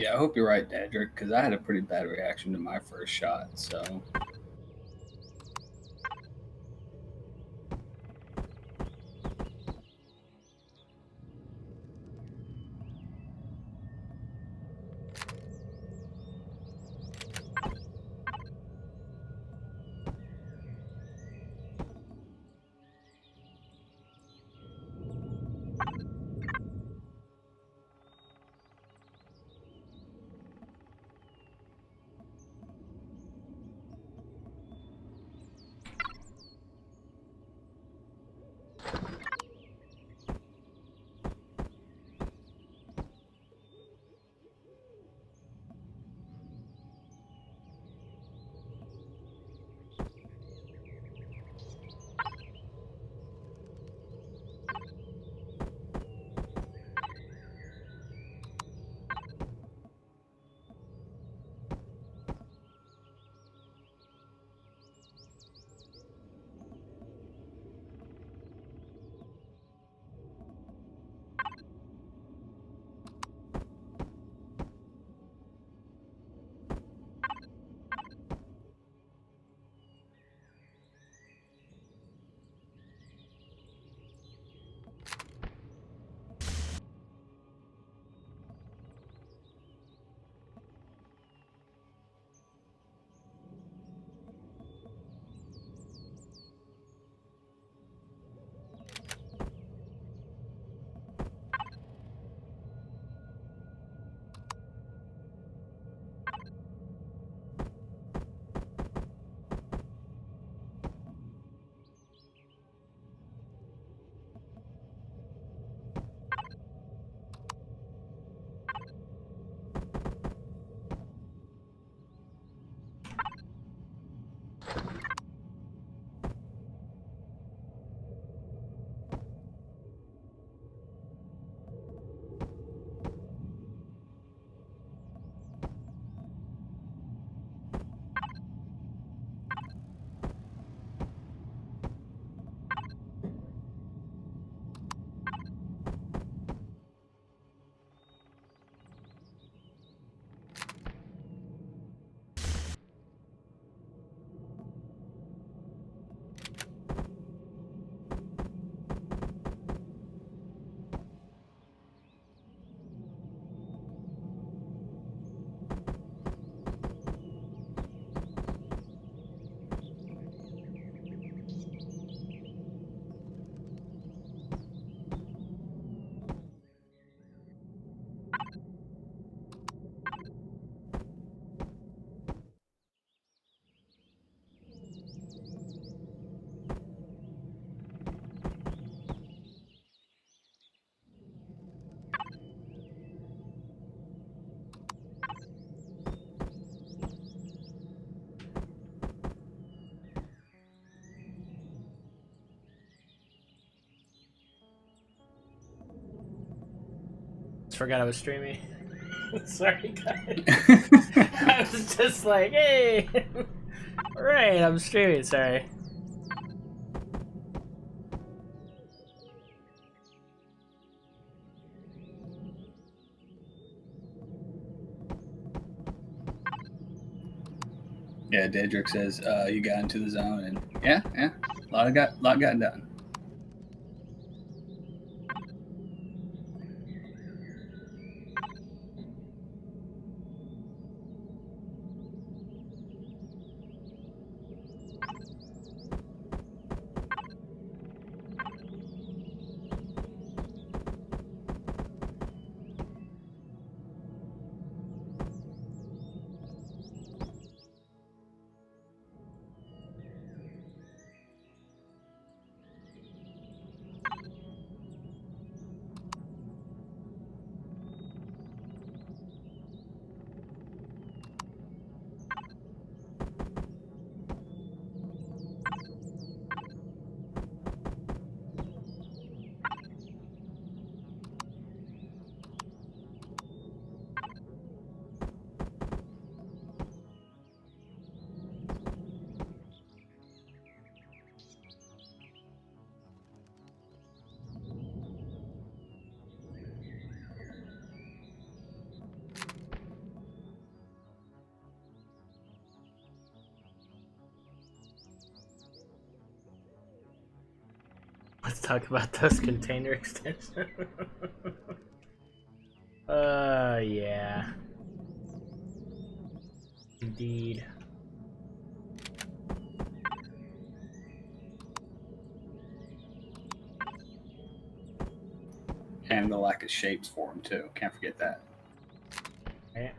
Yeah, I hope you're right, Dadrick, because I had a pretty bad reaction to my first shot. So forgot I was streaming. Sorry, guys. I was just like, hey! Right, I'm streaming, sorry. Yeah, Dedrick says you got into the zone, and yeah, a lot got done. Let's talk about those container extensions. Yeah. Indeed. And the lack of shapes for them too. Can't forget that. Right.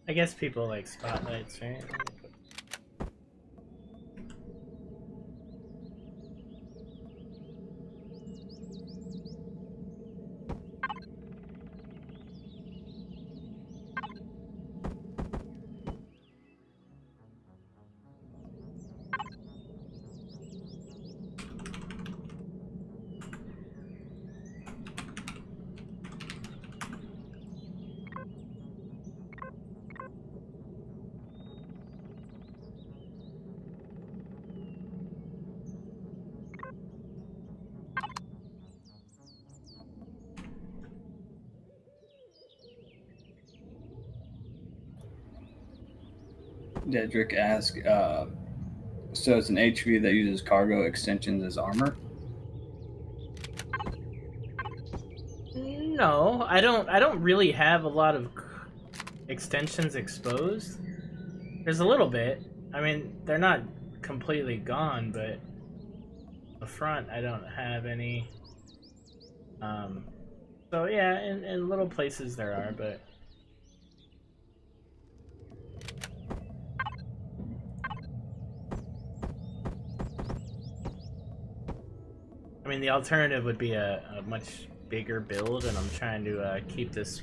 I guess people like spotlights, right? Dedrick asked, so it's an HV that uses cargo extensions as armor? No, I don't really have a lot of extensions exposed. There's a little bit. I mean, they're not completely gone, but the front I don't have any. So yeah, in little places there are, but I mean the alternative would be a much bigger build, and I'm trying to keep this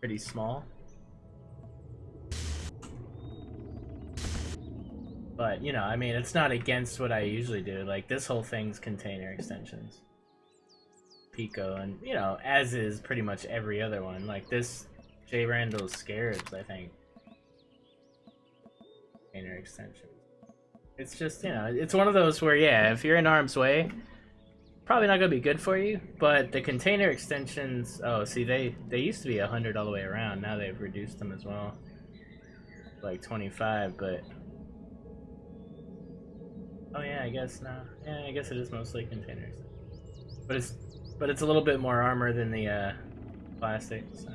pretty small. But, you know, I mean, it's not against what I usually do. Like, this whole thing's container extensions. Pico, and, you know, as is pretty much every other one. Like, this J. Randall's Scarabs, I think. Container extensions. It's just, you know, it's one of those where, yeah, if you're in harm's way, probably not going to be good for you. But the container extensions, oh, see, they used to be 100 all the way around. Now they've reduced them as well. Like 25, but... Oh yeah, I guess no. Yeah, I guess it is mostly containers. But it's a little bit more armor than the plastic. So.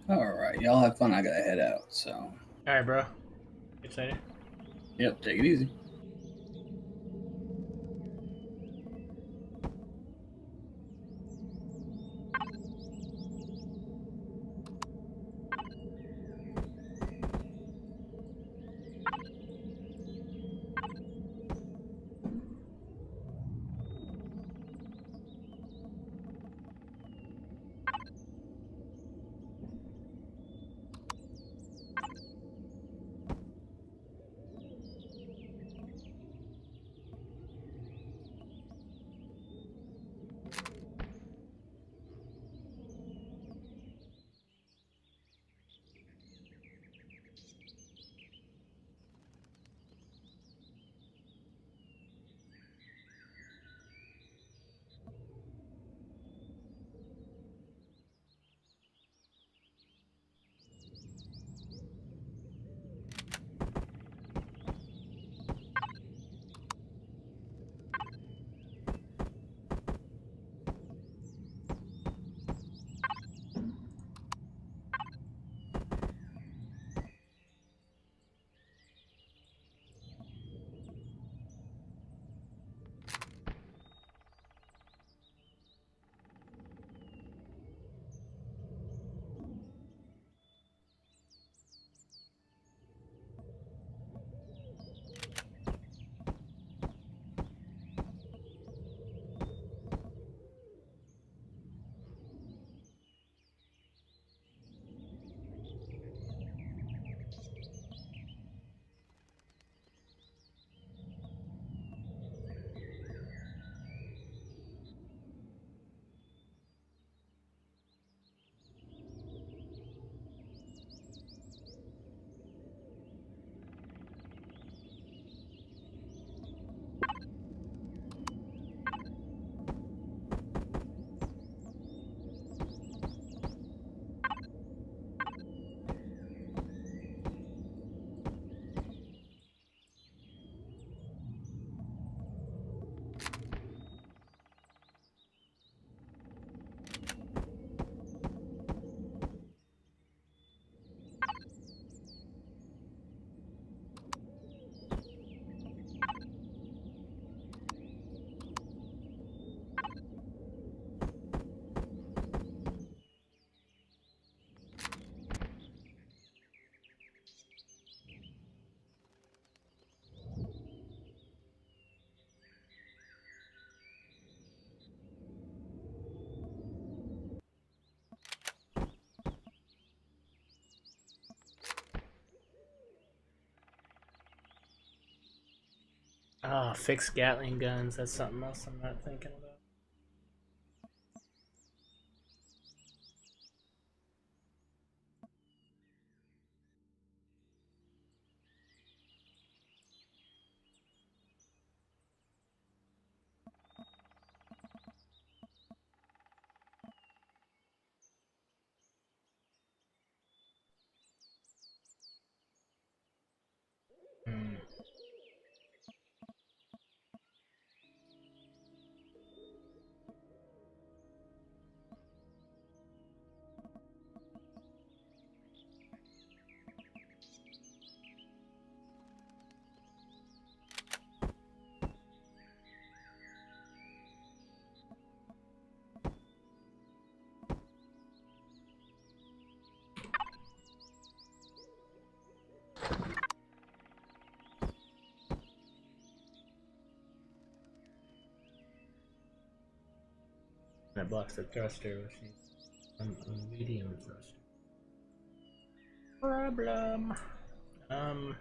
All right, y'all have fun. I gotta head out. So, All right, bro. Excited? yep, take it easy. Ah, fixed Gatling guns. That's something else I'm not thinking about. Hmm. That blocks the thruster, which needs a medium thruster. Problem. Um.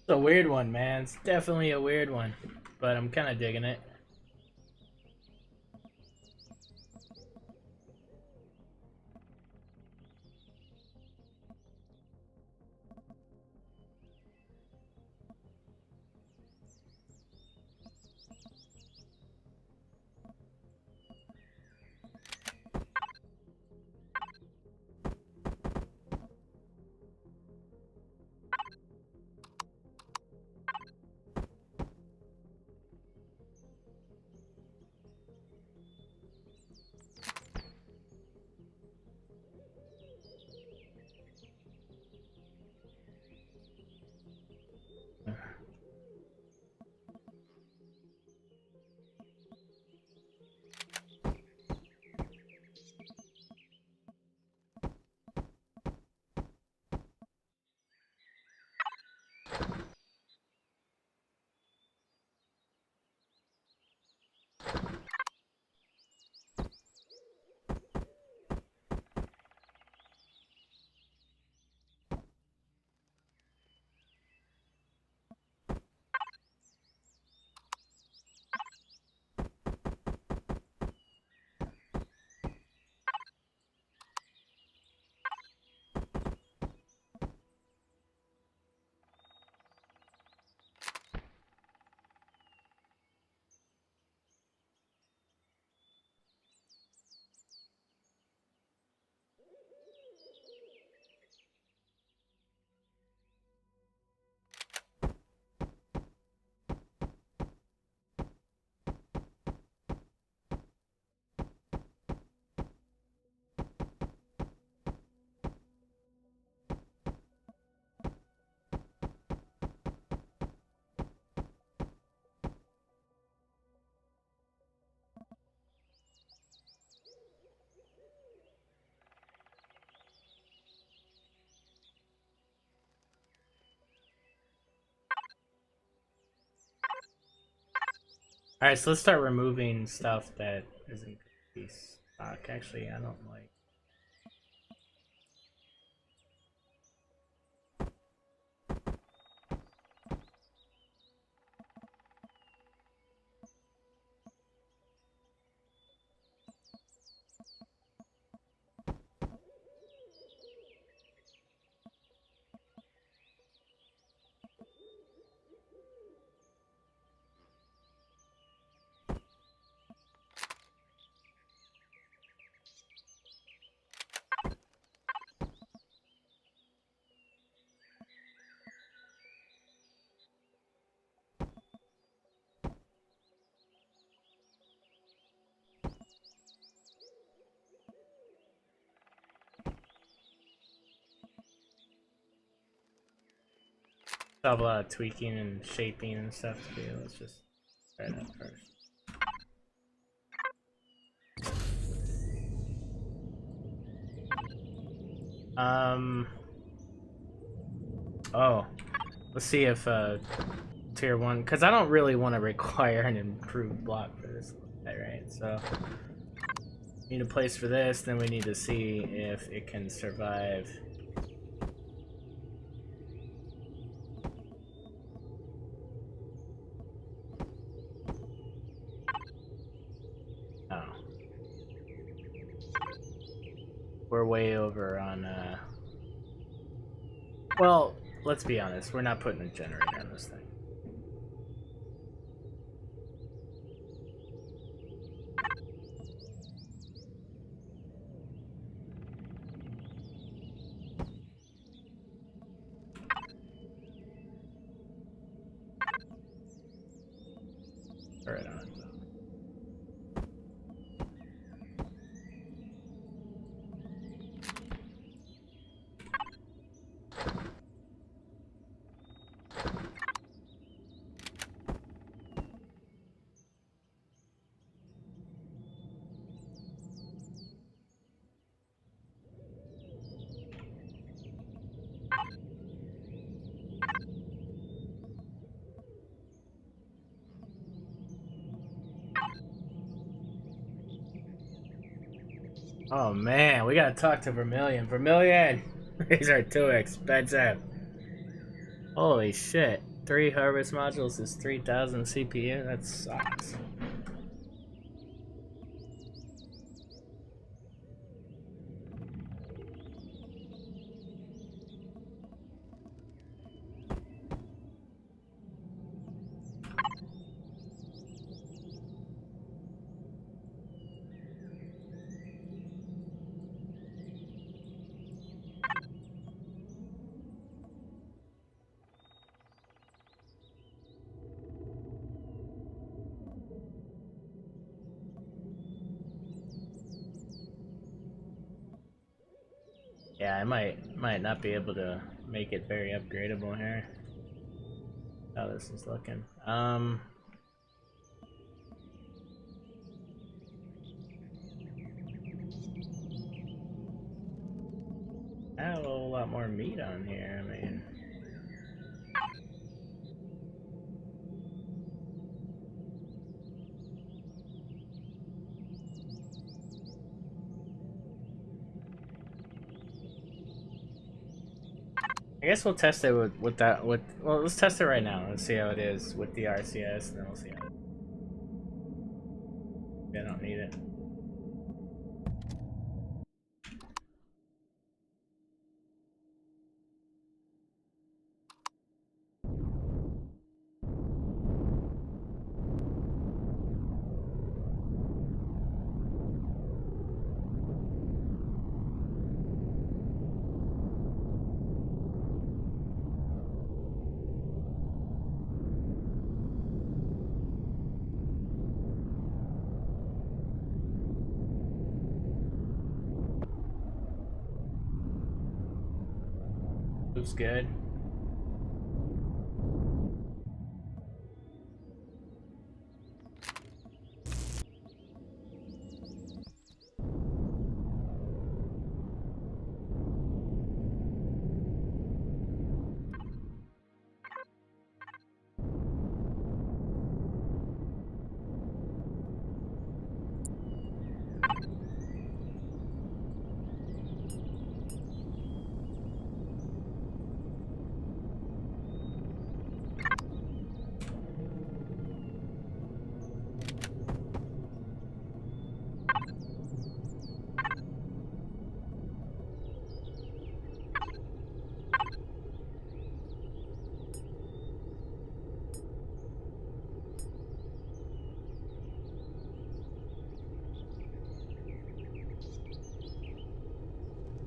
It's a weird one, man. It's definitely a weird one, but I'm kind of digging it. Alright, so let's start removing stuff that isn't going to be stock. Actually, I don't like. I have a lot of tweaking and shaping and stuff to do. Let's just try that first. Oh, let's see if tier 1, because I don't really want to require an improved block for this, right? So need a place for this, then we need to see if it can survive. Oh, we're way over on well, let's be honest, we're not putting a generator on this thing. Right on. Oh man, we gotta talk to Vermilion. Vermilion! These are too expensive. Holy shit. 3 harvest modules is 3,000 CPU. That sucks. Yeah, I might not be able to make it very upgradable here. How this is looking. I have a whole lot more meat on here. I mean, I guess we'll test it with that. Well, let's test it right now. Let's see how it is with the RCS, and then we'll see how. I don't need it. Looks good.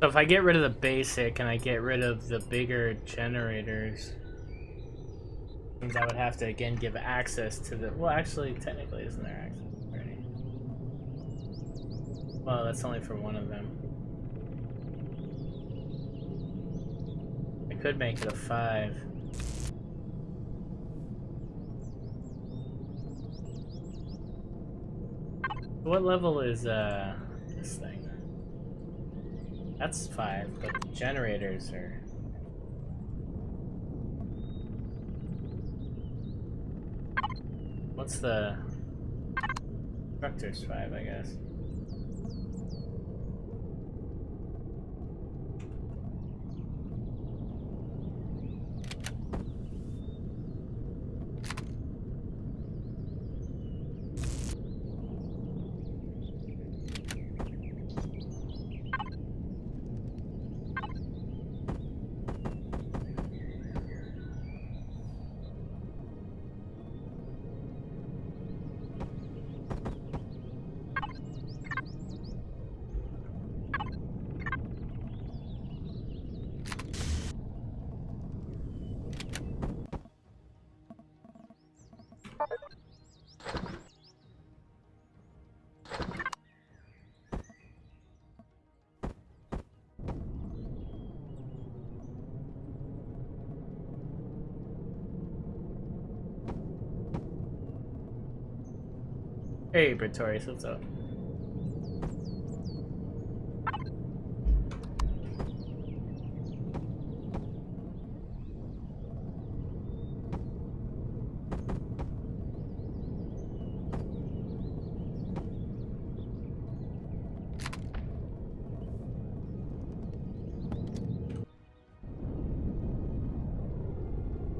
So if I get rid of the basic and I get rid of the bigger generators, means I would have to again give access to the. Well, actually, technically, isn't there access already? Well, that's only for one of them. I could make it a 5. What level is this thing? That's 5, but the generators are. What's the structure's 5, I guess. Hey, Pretorius, what's up?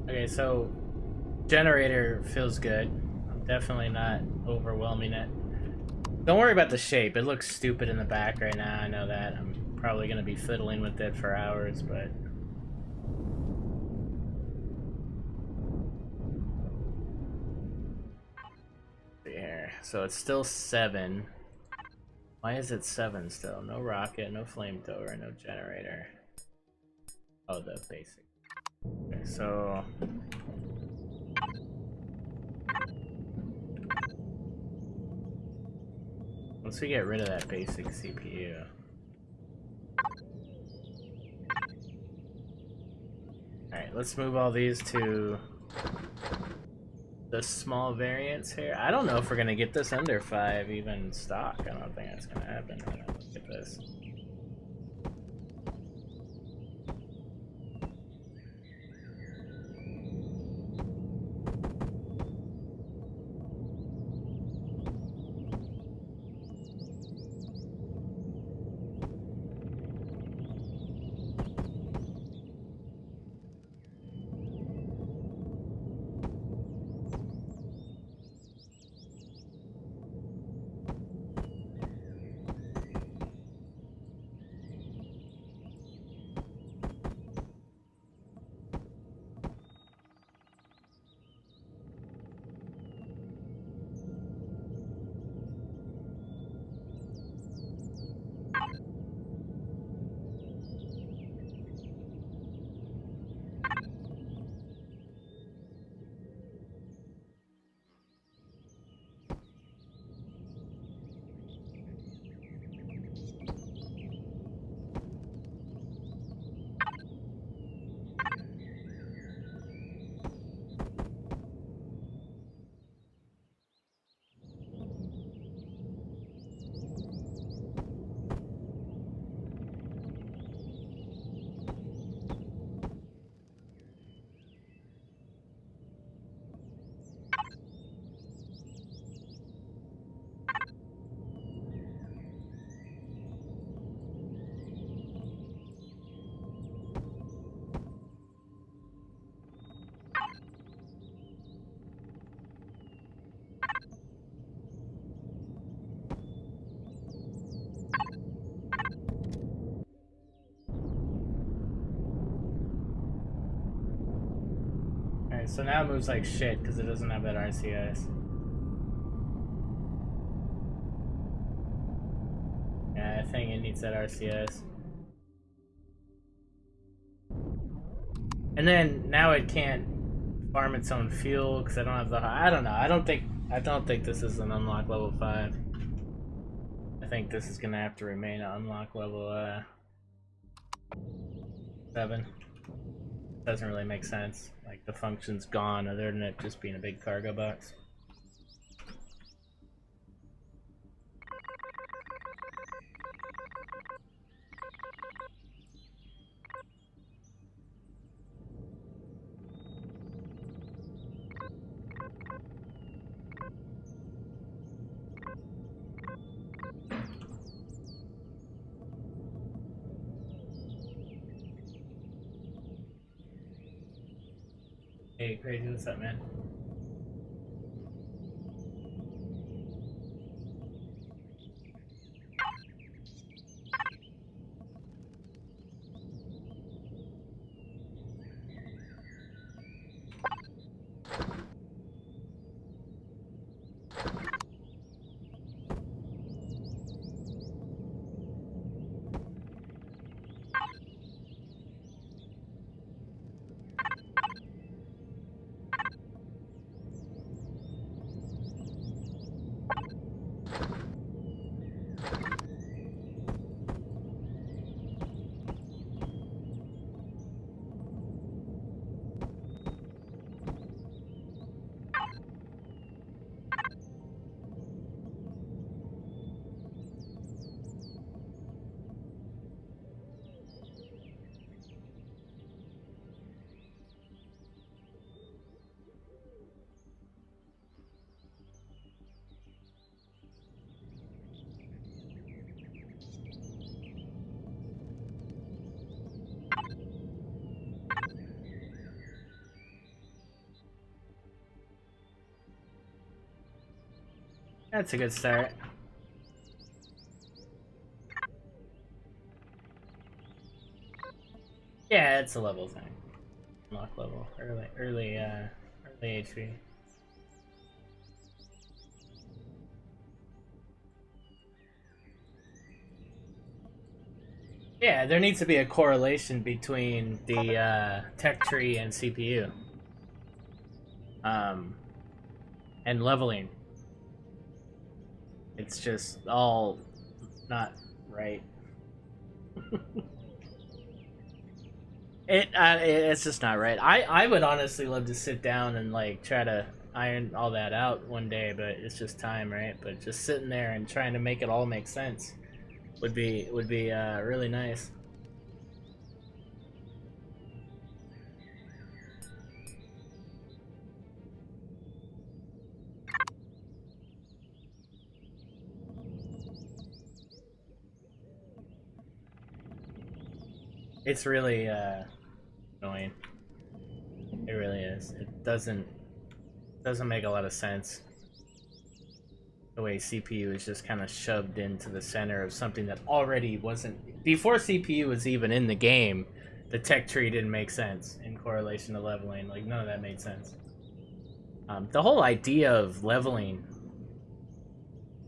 Okay, so Generator feels good. I'm definitely not overwhelming it. Don't worry about the shape. It looks stupid in the back right now. I know that. I'm probably going to be fiddling with it for hours, but... Here. So it's still 7. Why is it 7 still? No rocket, no flamethrower, no generator. Oh, the basic. Okay, so... Once we get rid of that basic CPU... Alright, let's move all these to the small variants here. I don't know if we're gonna get this under 5 even stock. I don't think that's gonna happen. Look at this. Alright, so now it moves like shit because it doesn't have that RCS. Yeah, I think it needs that RCS. And then now it can't farm its own fuel because I don't have the. I don't know. I don't think this is an unlock level 5. I think this is gonna have to remain an unlock level 7. Doesn't really make sense. Like the function's gone other than it just being a big cargo box. Hey, Crazy, what's up, man? That's a good start. Yeah, it's a level thing. Unlock level. Early HP. Yeah, there needs to be a correlation between the tech tree and CPU. And leveling. It's just all not right. It's just not right. I would honestly love to sit down and like try to iron all that out one day, but it's just time, right? But just sitting there and trying to make it all make sense would be really nice. It's really annoying. It really is. It doesn't make a lot of sense. The way CPU is just kind of shoved into the center of something that already wasn't. Before CPU was even in the game, the tech tree didn't make sense in correlation to leveling. Like, none of that made sense. The whole idea of leveling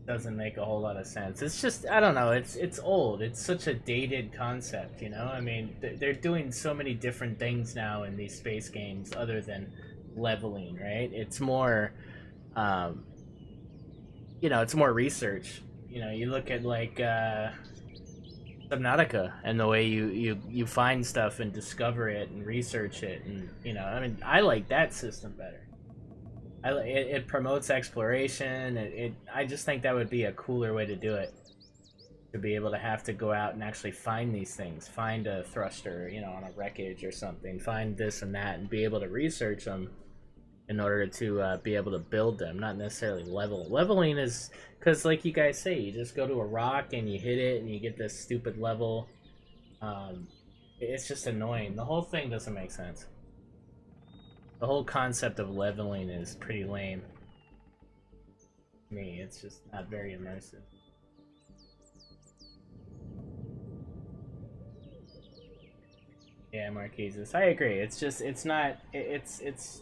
doesn't make a whole lot of sense. It's just, I don't know, it's old. It's such a dated concept, you know? I mean, they're doing so many different things now in these space games other than leveling, right? It's more, you know, it's more research. You know, you look at like Subnautica and the way you find stuff and discover it and research it, and you know, I mean, I like that system better. It promotes exploration. I just think that would be a cooler way to do it. To be able to have to go out and actually find these things, find a thruster, you know, on a wreckage or something, find this and that, and be able to research them in order to be able to build them, not necessarily level. Leveling is, because like you guys say, you just go to a rock and you hit it and you get this stupid level. It's just annoying. The whole thing doesn't make sense. The whole concept of leveling is pretty lame. To me, it's just not very immersive. Yeah, Marquesas. I agree. It's just, it's not, it's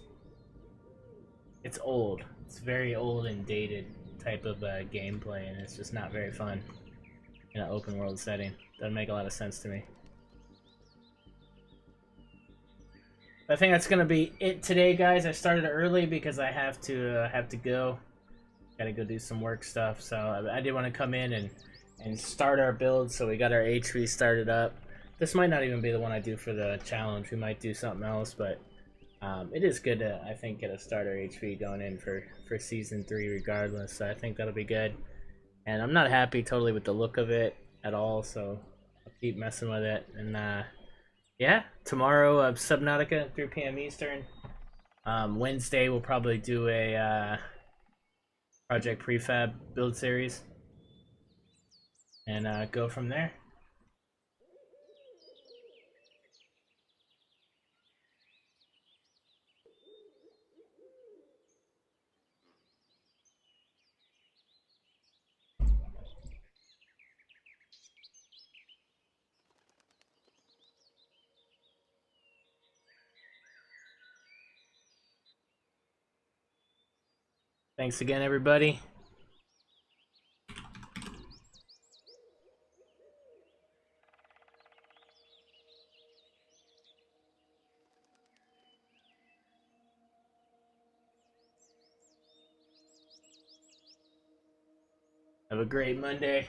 old. It's very old and dated type of gameplay, and it's just not very fun in an open world setting. Doesn't make a lot of sense to me. I think that's gonna be it today, guys. I started early because I have to go. Gotta go do some work stuff. So I did want to come in and start our build. So we got our HV started up. This might not even be the one I do for the challenge. We might do something else, but it is good to, I think, get a starter HV going in for season 3 regardless. So I think that'll be good. And I'm not happy totally with the look of it at all. So I'll keep messing with it. And yeah, tomorrow, Subnautica, 3 p.m. Eastern. Wednesday, we'll probably do a Project Prefab build series. And go from there. Thanks again, everybody. Have a great Monday.